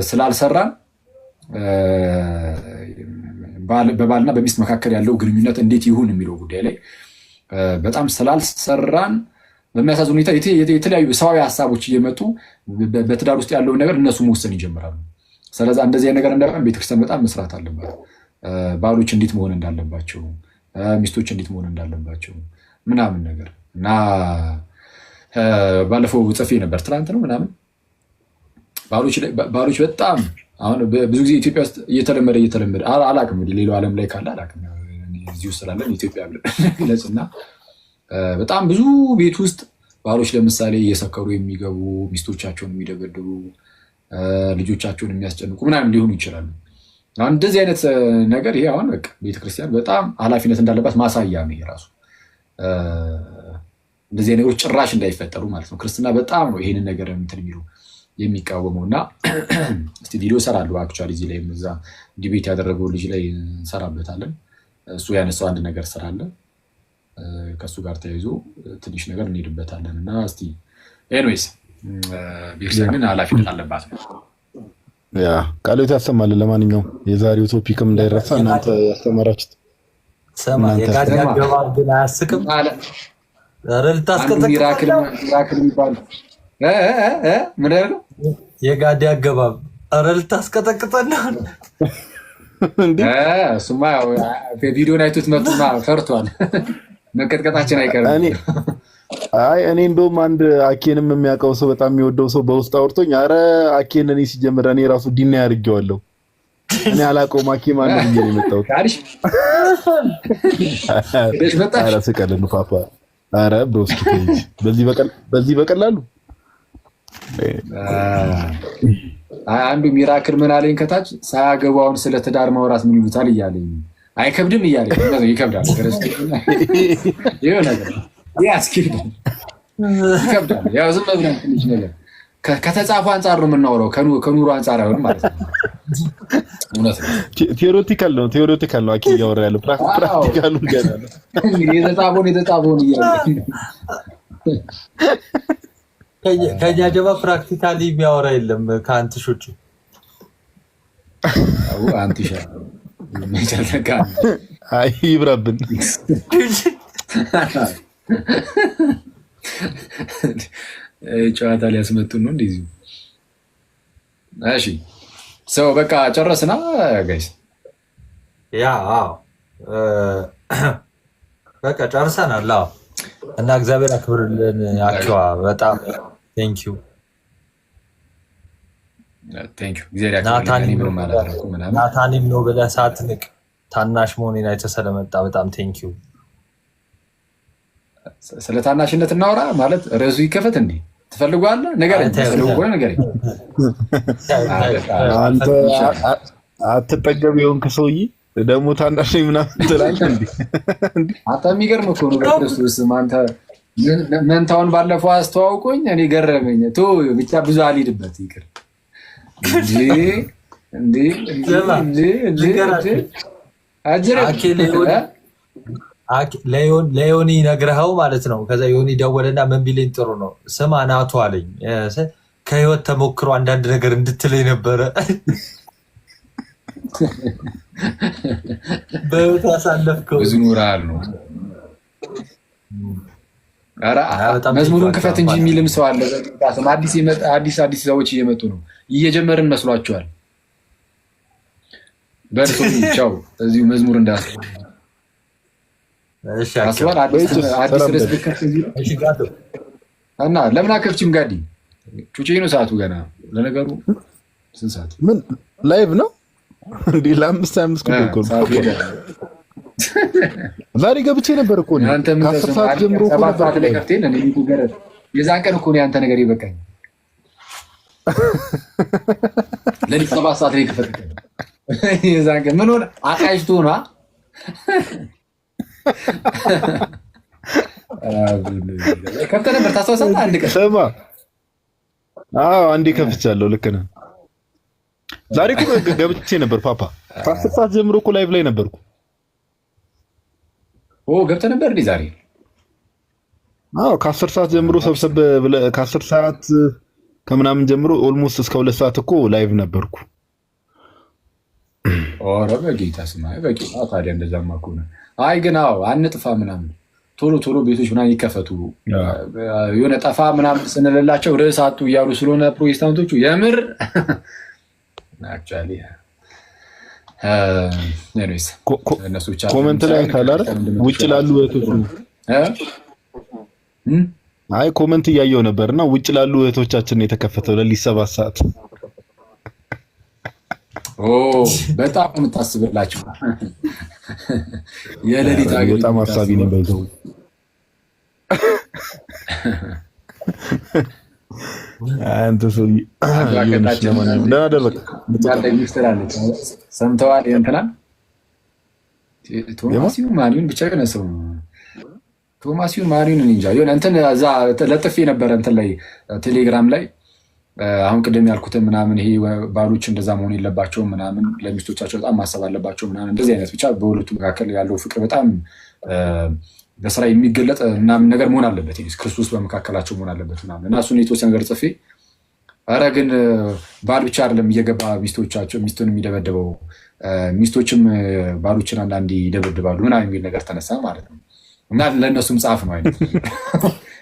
ስላልሰራን በባልና በሚስት መካከል ያለው ግንኙነት እንዴት ይሁን የሚለው ጉዳይ ላይ በጣም ስላልሰራን በሚያሳዝን ሁኔታ የተለያዩ ሰዋዊ ሀሳቦች እየመጡ በትዳር ውስጥ ያለውን ነገር እነሱ መወሰን ይጀምራሉ። ስለዚህ እንደዚህ ነገር እንዳይሆን ቤተክርስቲያን በጣም መስራት አለባት። ባሎች እንዴት መሆን እንዳለባቸው፣ ሚስቶች እንዴት መሆን እንዳለባቸው ምናምን ነገር እና ባለፈው ጽፌ ነበር ትናንት ነው ምናምን ባሎች በጣም አሁን ብዙ ጊዜ ኢትዮጵያ ውስጥ እየተለመደ አላውቅም እንግዲህ ሌላው ዓለም ላይ ካለ አላውቅም። እዚህ ውስጥ ስላለን ኢትዮጵያ ብለጽና በጣም ብዙ ቤት ውስጥ ባሎች ለምሳሌ እየሰከሩ የሚገቡ ሚስቶቻቸውን የሚደበድቡ ልጆቻቸውን የሚያስጨንቁ ምናምን ሊሆኑ ይችላሉ። አሁን እንደዚህ አይነት ነገር ይሄ አሁን በቃ ቤተክርስቲያን በጣም ኃላፊነት እንዳለባት ማሳያ ነው የራሱ እንደዚህ ነገሮች ጭራሽ እንዳይፈጠሩ ማለት ነው። ክርስትና በጣም ነው ይሄንን ነገር እንትን የሚሉ የሚቃወመው እና እስቲ ቪዲዮ እሰራለሁ አክቹዋሊ እዚህ ላይ እዛ ዲቤት ያደረገው ልጅ ላይ እንሰራበታለን። እሱ ያነሳው አንድ ነገር ስላለ ከእሱ ጋር ተያይዞ ትንሽ ነገር እንሄድበታለን እና እስቲ ኤኒዌይስ ቤተክርስቲያን ኃላፊነት አለባት ነው። ያ ቃሎት ያሰማልን። ለማንኛውም የዛሬው ቶፒክም እንዳይረሳ እናንተ ያስተማራችሁት ሰማ የጋዲ አገባብ ግን አያስቅም አለ። ኧረ ልታስቀጥቅ ሚራክል የሚባል ምን ያደርገው የጋዲ አገባብ ኧረ ልታስቀጠቅጠን ነው እንዴ? እሱማ ያው ቪዲዮን አይቶት መጡና ፈርቷል። መቀጥቀጣችን አይቀርም። እኔ እንደውም አንድ አኬንም የሚያውቀው ሰው በጣም የሚወደው ሰው በውስጥ አውርቶኝ፣ አረ አኬን እኔ ሲጀምር እኔ ራሱ ዲና ያድርጌዋለሁ እኔ አላውቀውም አኬ ማነው ብዬ ነው የመጣሁት። ኧረ ስቀልን ፋፋ። ኧረ ብሮስኪ በዚህ በቀላሉ አንዱ ሚራክል ምን አለኝ ከታች ሳያገባውን ስለ ትዳር ማውራት ምን ይሉታል እያለኝ አይከብድም እያለኝ ይከብዳል። ይኸው ነገር ያስኬዳል ይከብዳል። ያው ዝም ብለን ትንሽ ነገር ከተጻፈው አንጻር ነው የምናወራው ከኑሮ አንጻር አይሆንም ማለት ነው። እውነት ነው። ቴዎሬቲካል ነው አኪ እያወራ ያለው ፕራክቲካሉ ገና ነው። የተጻፈውን እያለ ከኛ ጀባ ፕራክቲካሊ የሚያወራ የለም ከአንትሽ ውጭ። አንትሻ አይ ይብራብን ጨዋታ ሊያስመጡን ነው እንደዚህ። እሺ ሰው በቃ ጨረስና ጋይስ ያ በቃ ጨርሰናል። እና እግዚአብሔር አክብርልን። አኪዋ በጣም ቴንኪዩ ናታኒም ነው ብለህ ሳትንቅ ታናሽ መሆኔን አይተህ ስለመጣ በጣም ቴንኪዩ። ስለ ታናሽነት እናውራ ማለት ርዕሱ ይከፈት እንዴ? ትፈልጓለህ? ንገረኝ። አንተ አትጠገብ የሆንክ ሰውዬ ደግሞ ታናሽ ምናምን ትላለህ እንዴ? አንተ የሚገርም እኮ ነው። በክርስቶስ አንተ መንታውን ባለፈው አስተዋውቆኝ እኔ ገረመኝ። ብቻ ብዙ አልሄድበት ይቅር ለዮኒ ነግረኸው ማለት ነው። ከዛ ዮኒ ደወለና ምን ቢለኝ ጥሩ ነው ስማ ናቱ አለኝ። ከህይወት ተሞክሮ አንዳንድ ነገር እንድትለኝ ነበረ። በህይወት ያሳለፍከው ብዙ ኑራል ነው። መዝሙሩን ክፈት እንጂ የሚልም ሰው አለ። አዲስ ሰዎች እየመጡ ነው። እየጀመርን መስሏቸዋል። በርሶ ቻው። እዚሁ መዝሙር እንዳስ እና ለምን አከፍችም? ጋዲ ጩጬ ነው ሰዓቱ ገና። ለነገሩ ስንት ሰዓት? ምን ላይቭ ነው እንዴ? ለ5 ዛሬ ገብቼ ነበር እኮ ከ10 ሰዓት ጀምሮ የዛን ቀን እኮ ያንተ ነገር ይበቃኝ። ለሊት 7 ሰዓት ላይ ከፈተ የዛን ቀን ምን ሆነ? አቃይሽቶ ነው ከፍተህ ነበር ታስታውሳለህ? አንድ ቀን ስማ፣ አንዴ ከፍቻለሁ። ልክ ነህ። ዛሬ እኮ ገብቼ ነበር ፓፓ። ከ10 ሰዓት ጀምሮ እኮ ላይቭ ላይ ነበርኩ። ገብተህ ነበር እንዴ ዛሬ? ከ10 ሰዓት ጀምሮ ሰብሰብ ብለህ ከ10 ሰዓት ከምናምን ጀምሮ ኦልሞስት እስከ 2 ሰዓት እኮ ላይቭ ነበርኩ። ኧረ በጌታ ስማ፣ በቂ ታዲያ እንደዛማ ከሆነ አይ ግን አንጥፋ ምናምን ቶሎ ቤቶች ምናምን ይከፈቱ። የሆነ ጠፋ ምናምን ስንልላቸው ርዕስ አጡ እያሉ ስለሆነ ፕሮቴስታንቶቹ የምር አክቹዋሊ ኮመንት ላይ ካላረ ውጭ ላሉ እህቶች አይ ኮመንት እያየው ነበርና ውጭ ላሉ እህቶቻችን የተከፈተው ለሊት 7 ሰዓት በጣም የምታስብላችሁ የሌሊት አገልግሎት በጣም አሳቢ ነው። በዛው አንተ ሰው ሰምተዋል። እንትናን ቶማሲው ማኒውን ብቻ ግን ሰው ቶማሲው ማኒውን እንጃ የሆነ እንትን እዛ ለጥፌ ነበረ እንትን ላይ ቴሌግራም ላይ አሁን ቅድም ያልኩትን ምናምን ይሄ ባሎች እንደዛ መሆን የለባቸውም ምናምን ለሚስቶቻቸው በጣም ማሰብ አለባቸው ምናምን እንደዚህ አይነት ብቻ በሁለቱ መካከል ያለው ፍቅር በጣም በስራ የሚገለጥ ምናምን ነገር መሆን አለበት። ክርስቶስ በመካከላቸው መሆን አለበት ምናምን እና እሱን የተወሰነ ነገር ጽፌ ኧረ ግን ባል ብቻ አይደለም እየገባ ሚስቱን የሚደበደበው ሚስቶችም ባሎችን አንዳንዴ ይደበድባሉ ምናምን የሚል ነገር ተነሳ ማለት ነው። እና ለእነሱም ጻፍ ነው አይነት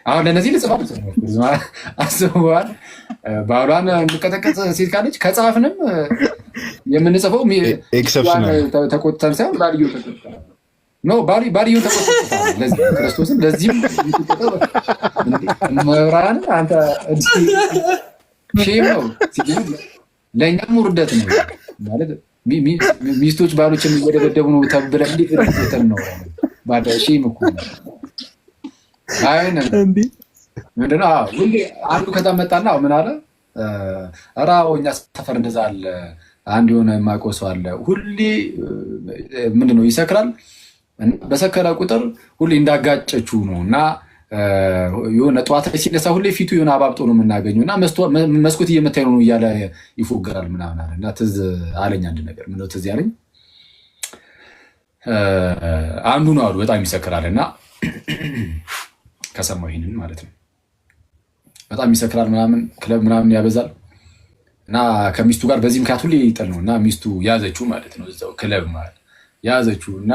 አሁን ለነዚህ ልጽፋ አስበዋል። ባሏን እንቀጠቀጥ ሴት ካለች ከጻፍንም የምንጽፈው ተቆጥተን ሳይሆን ባልዮ ባልዮ ተቆጥተን ክርስቶስን ለዚህም መብራን አንተ ሼም ነው ለእኛም ውርደት ነው ማለት ሚስቶች ባሎችን እየደበደቡ ነው ተብለን እንዴት ተን ነው ባዳ ሼም እኮ አይነ ምንድነው? ሁሌ አንዱ ከተመጣና ምን አለ? ኧረ እኛ ሰፈር እንደዛ አለ። አንድ የሆነ የማውቀው ሰው አለ። ሁሌ ምንድነው ይሰክራል። በሰከረ ቁጥር ሁሌ እንዳጋጨችው ነው እና የሆነ ጠዋት ላይ ሲነሳ ሁሌ ፊቱ የሆነ አባብጦ ነው የምናገኘው እና መስኮት እየመታኝ ነው እያለ ይፎገራል ምናምን አለ እና ትዝ አለኝ አንድ ነገር። ምንድነው ትዝ ያለኝ? አንዱ ነው አሉ በጣም ይሰክራል እና ከሰማሁ ይሄንን ማለት ነው በጣም ይሰክራል ምናምን ክለብ ምናምን ያበዛል እና ከሚስቱ ጋር በዚህ ምክንያት ሁሌ ይጠል ነው እና ሚስቱ ያዘችው ማለት ነው እዛው ክለብ ማለት ያዘችው እና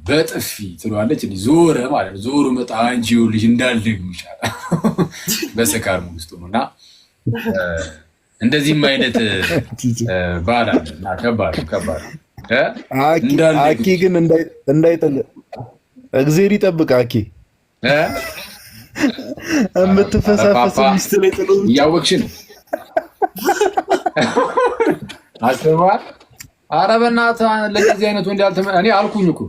በጥፊ ትለዋለች። ዞረ ማለት ዞሩ መጣ አንቺ ልጅ እንዳልደግም ይሻላል በሰካር ውስጥ ነው እና እንደዚህም አይነት ባል አለ እና ከባድ አኪ ግን እንዳይጠለ እግዚአብሔር ይጠብቅ። አኪ የምትፈሳፈስ ሚስት ላይ ጥሎ እያወቅሽ ነው። አስበዋል። ኧረ በእናትህ ለዚህ አይነቱ እኔ አልኩኝ እኮ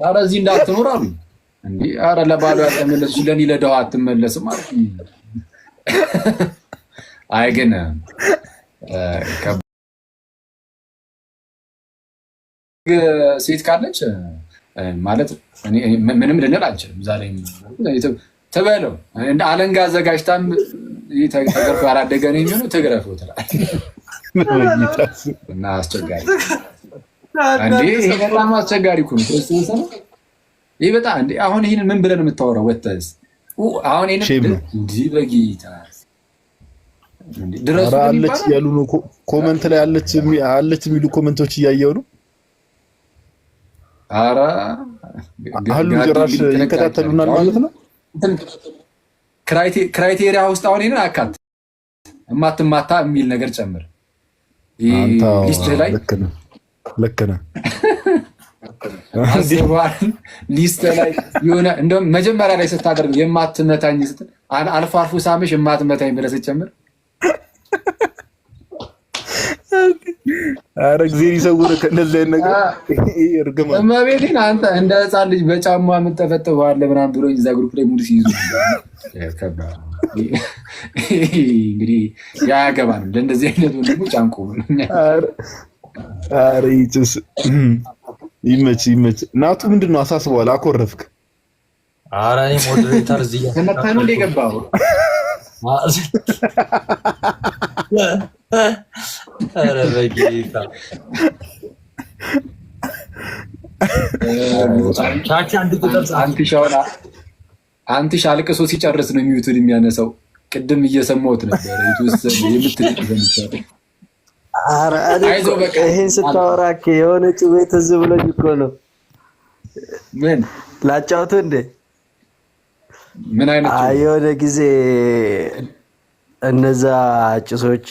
ኧረ እዚህ እንዳትኖር አሉኝ። እንዴ ኧረ ለባሏ ያልተመለስሽ ለእኔ ለደሃ አትመለስም አልኩኝ። አይ ግን ሴት ካለች ማለት ምንም ልንል አንችልም። ዛሬ ትበለው እንደ አለንጋ አዘጋጅታም ተገርፎ ያላደገ ነው የሚሆነው ትግረፈው ትላለች እና አስቸጋሪ እንዴ ይሄ በጣም አስቸጋሪ እኮ ነው። ክርስቶስ ነው ይሄ በጣም እንዴ አሁን ይሄንን ምን ብለን የምታወራው ወተስ አሁን ይሄንን እንዲህ በጌታ ድረስ አለች ያሉ ነው ኮሜንት ላይ አለች የሚሉ ኮሜንቶች እያየሁ ነው። ኧረ አሉ ጭራሽ ይከታተሉናል ማለት ነው። ክራይቴሪያ ውስጥ አሁን ይሄንን አካት እማትማታ የሚል ነገር ጨምር ሊስት ላይ ልክ ነህ ሊስት ላይ የሆነ እንደውም መጀመሪያ ላይ ስታደርግ የማትመታኝ ስትል አልፎ አልፎ ሳምሽ የማትመታኝ ብለህ ስትጨምር ኧረ እግዚአብሔር ይሰውርህ ከእንደዚህ አይነት ነገር። እርግማን እመቤቴን አንተ እንደ ሕፃን ልጅ በጫማ የምትጠፈጥፈዋለህ ምናምን ብሎኝ እዛ ግሩፕ ላይ ሙድ ሲይዙ እንግዲህ ያያገባንም ለእንደዚህ አይነት ወንድሙ ጫንቆ ኧረ ይጭስ ይመች ናቱ ምንድን ነው አሳስበዋል። አኮረፍክ። ኧረ እኔ ሞዴሬተር እዚህ ተመታህ ነው እንደ የገባኸው? ኧረ በጌታ ቻቻ አንድ ቁጥር አንቲሽ አልቅሶ ሲጨርስ ነው የሚዩቱን የሚያነሳው። ቅድም እየሰማሁት ነበር የምትል ይሄን ስታወራ የሆነ ጭቤ ትዝ ብሎኝ እኮ ነው። ምን ላጫውትህ እንዴ? ምን አይነት የሆነ ጊዜ እነዛ ጭሶች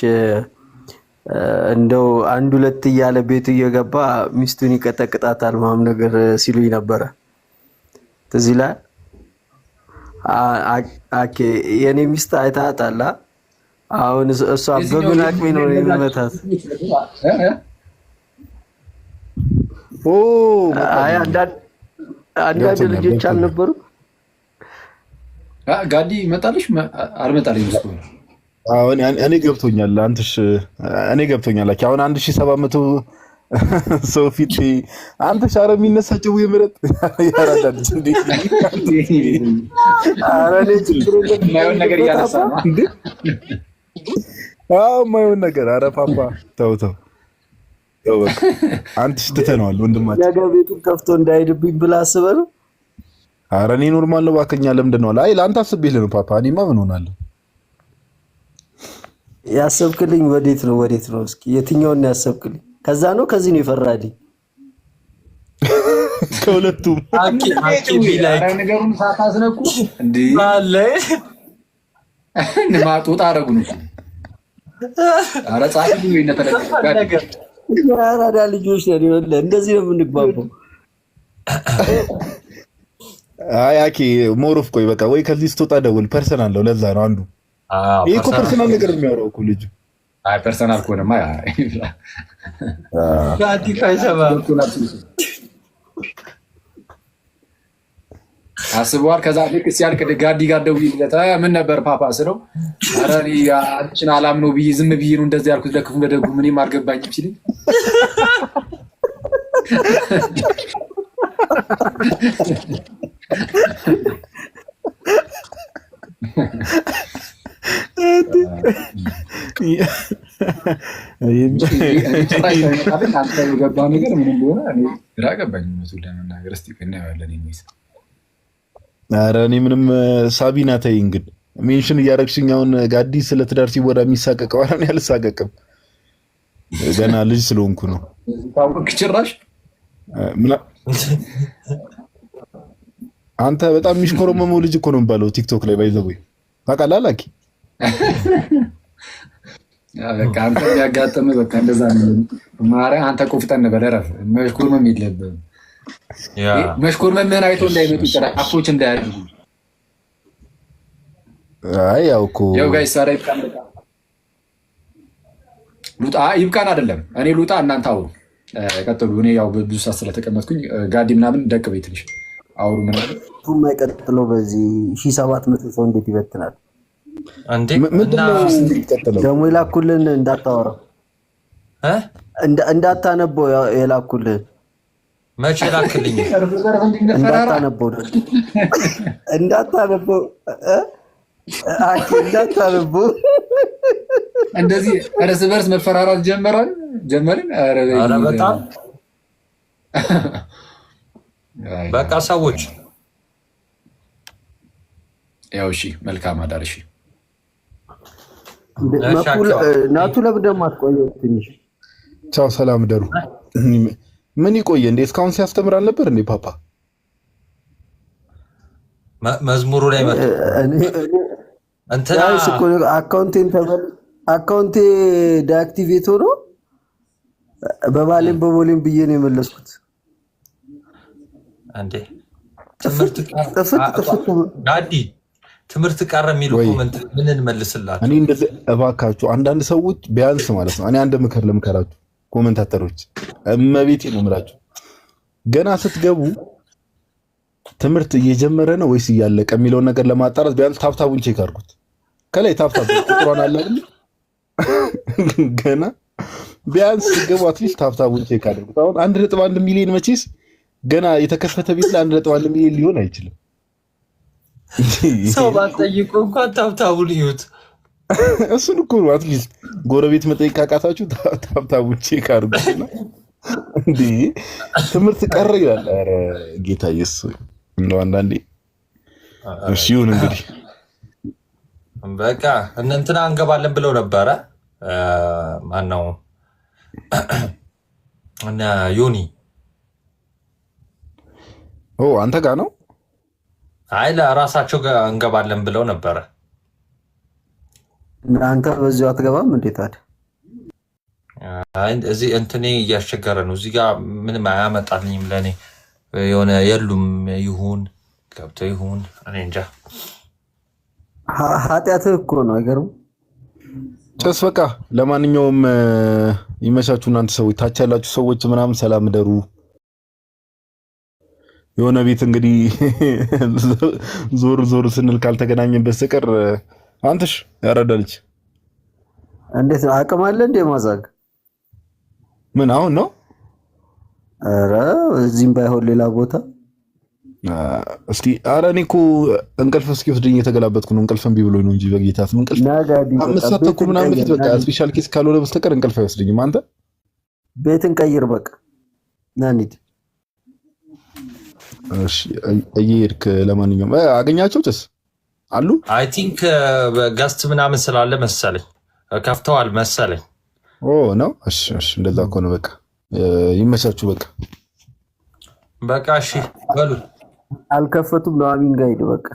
እንደው አንድ ሁለት እያለ ቤቱ እየገባ ሚስቱን ይቀጠቅጣታል ምናምን ነገር ሲሉኝ ነበረ። ትዝ ይላል። የኔ ሚስት አይታታል። አሁን እሷ በምን አቅሜ ነው የሚመታት? አይ አንዳንድ ልጆች አልነበሩ ጋዲ ይመጣልሽ አልመጣልኝ መስሎ አሁን እኔ ገብቶኛል። እኔ ገብቶኛል። አሁን 1700 ሰው ፊት አንተ ሻረ የሚነሳቸው የምረጥ ያራዳል እንዴ? ኧረ እኔ ችግር የለም የማይሆን ነገር እያነሳ ነው እንዴ? የማይሆን ነገር። ኧረ ፓፓ ተው በቃ አንተሽ ትተነዋል ወንድማችን። ነገ ቤቱን ከፍቶ እንዳይሄድብኝ ብለህ አስበህ ነው? ኧረ እኔ ኖርማል ነው እባክህ። እኛ ለምንድን ነው አይ ለአንተ አስቤልህ ነው ፓፓ። እኔማ ምን ሆናለሁ? ያሰብክልኝ ወዴት ነው? እስኪ የትኛውን ነው ያሰብክልኝ? ከዛ ነው ከዚህ ነው የፈራልኝ? ከሁለቱም አኪ ቢላይ ነገሩን ሳታስነኩ እንዴ አለ ማጡጣ አረጉ ነው። ኧረ ጻፊ ነው እንደተለቀቀ ያራዳ ልጆች ነው ይወለ እንደዚህ ነው የምንግባባው። አይ አኪ ሞሮፍ ቆይ በቃ ወይ ከዚህ ስትወጣ ደውል። ፐርሰናል ነው ለዛ ነው አንዱ። ይሄ እኮ ፐርሰናል ነገር የሚያወራው እኮ ልጁ። አይ ፐርሰናል ከሆነማ ጋዲ ካይሰባ አስበዋል። ከዛ ልክ ሲያልቅ ጋዲ ጋር ደውዬለት ምን ነበር ፓፓ ስለው ኧረ እኔ አንቺን አላምነው ብዬ ዝም ብዬ ነው እንደዚህ ያልኩት ለክፉ ለደጉ ምንም አልገባኝም ሲለኝ ገባ ነገር ምን እንደሆነ ግራ ገባኝ። እውነቱን ለመናገር እስኪ እናየዋለን። ኧረ እኔ ምንም ሳቢና ተይ እንግዲህ ሜንሽን እያደረግሽኝ አሁን ጋዲ ስለ ትዳር ሲወራ የሚሳቀቀው እኔ አልሳቀቅም። ገና ልጅ ስለሆንኩ ነው። ታውቅ ጭራሽ አንተ በጣም የሚሽኮረመመው ልጅ እኮ ነው የሚባለው ቲክቶክ ላይ ባይዘው ታውቃለህ። አኪ በቃ አንተ ያጋጠመ በቃ እንደዛ ነው። ማርያም አንተ ቆፍጠን በል እረፍ። መሽኮርመም የለብህም። መሽኮርመምህን አይቶ እንዳይመጡ ጫፎች እንዳያደርጉ። አይ ያው እኮ ያው ጋይስ ዛሬ ሉጣ ይብቃን አይደለም እኔ ሉጣ እናንተ አውሩ ቀጥሉ። እኔ ያው ብዙ ሰዓት ስለተቀመጥኩኝ ጋዲ ምናምን ደቅ ቤት ልሽ አውሩ ምናምን የማይቀጥለው በዚህ 1700 ሰው እንዴት ይበትናል እንዴ? ምንድነው የሚቀጥለው? ደግሞ የላኩልን እንዳታወራው እንዳታነበው የላኩልን መቼ ላክልኝ? እንዳታነበው እንዳታነበው እንደዚህ እርስ በርስ መፈራራት ጀመርን። ኧረ በጣም በቃ ሰዎች ያው እሺ፣ መልካም አዳር። እሺ ናቱ ለምን ደግሞ አትቆየው ትንሽ? ቻው፣ ሰላም ደሩ። ምን ይቆየ እንዴ? እስካሁን ሲያስተምር አልነበር እንዴ ፓፓ? መዝሙሩ ላይ እንትና አካውንቴ ዲአክቲቬት ሆኖ በባሌም በቦሌም ብዬ ነው የመለስኩት። እንዴ ትምህርት ቀረ የሚሉ ኮመንት ምን እንመልስላችሁ? እኔ እንደዚህ እባካችሁ አንዳንድ ሰዎች ቢያንስ ማለት ነው እኔ አንድ ምክር ልምከራችሁ ኮመንታተሮች፣ እመቤቴ ነው የምላችሁ ገና ስትገቡ ትምህርት እየጀመረ ነው ወይስ እያለቀ የሚለውን ነገር ለማጣራት ቢያንስ ታብታቡን ቼክ አድርጉት። ከላይ ታብታቡ ቁጥሯን አለ አይደል? ገና ቢያንስ ስትገቡ አትሊስት ታብታቡን ቼክ አድርጉት። አሁን 1.1 ሚሊዮን መቼስ ገና የተከፈተ ቤት ላይ 1.1 ሚሊዮን ሊሆን አይችልም። ሰው ባትጠይቁ እንኳን ታብታቡን ይዩት። እሱን እኮ ነው አትሊስት ጎረቤት መጠየቅ ካቃታችሁ ታብታቡን ቼክ አድርጉት። እንዴ ትምህርት ቀረ ይላል። ኧረ ጌታ ኢየሱስ እንደው አንዳንዴ እሺ ይሁን እንግዲህ በቃ እንትና እንገባለን ብለው ነበረ። ማነው እና ዮኒ አንተ ጋር ነው? አይ ለራሳቸው ጋር እንገባለን ብለው ነበረ። አንተ በዚሁ አትገባም እንዴ ታዲያ? እዚህ እንትኔ እያስቸገረ ነው። እዚህ ጋር ምንም አያመጣልኝም ለእኔ የሆነ የሉም ይሁን ገብተው ይሁን እኔ እንጃ። ኃጢአትህ እኮ ነው አይገርም? ጭስ በቃ ለማንኛውም ይመቻችሁ እናንተ ሰዎች፣ ታች ያላችሁ ሰዎች ምናምን ሰላም ደሩ። የሆነ ቤት እንግዲህ ዞር ዞር ስንል ካልተገናኘን በስተቀር አንተሽ ያረዳልች እንዴት አቅም አለ እንዴ ማዛግ? ምን አሁን ነው? ኧረ እዚህም ባይሆን ሌላ ቦታ እስኪ ኧረ እኔ እኮ እንቅልፍ እስኪወስደኝ የተገላበጥኩ ነው። እንቅልፍ እምቢ ብሎኝ ነው እንጂ በጌታ ስም እንቅልፍ አመሳተኩ ምናምን በፊት በቃ ስፔሻል ኬስ ካልሆነ በስተቀር እንቅልፍ አይወስደኝም። አንተ ቤትን ቀይር በቃ ና እንሂድ። እሺ እየሄድክ ለማንኛውም አገኛቸው ጭስ አሉ አይ ቲንክ ጋስት ምናምን ስላለ መሰለኝ ከፍተዋል መሰለኝ። ነው እሺ እንደዛ ከሆነ በቃ ይመቻችሁ። በቃ እሺ በሉ አልከፈቱም ነው አሚን ጋር ሂድ በቃ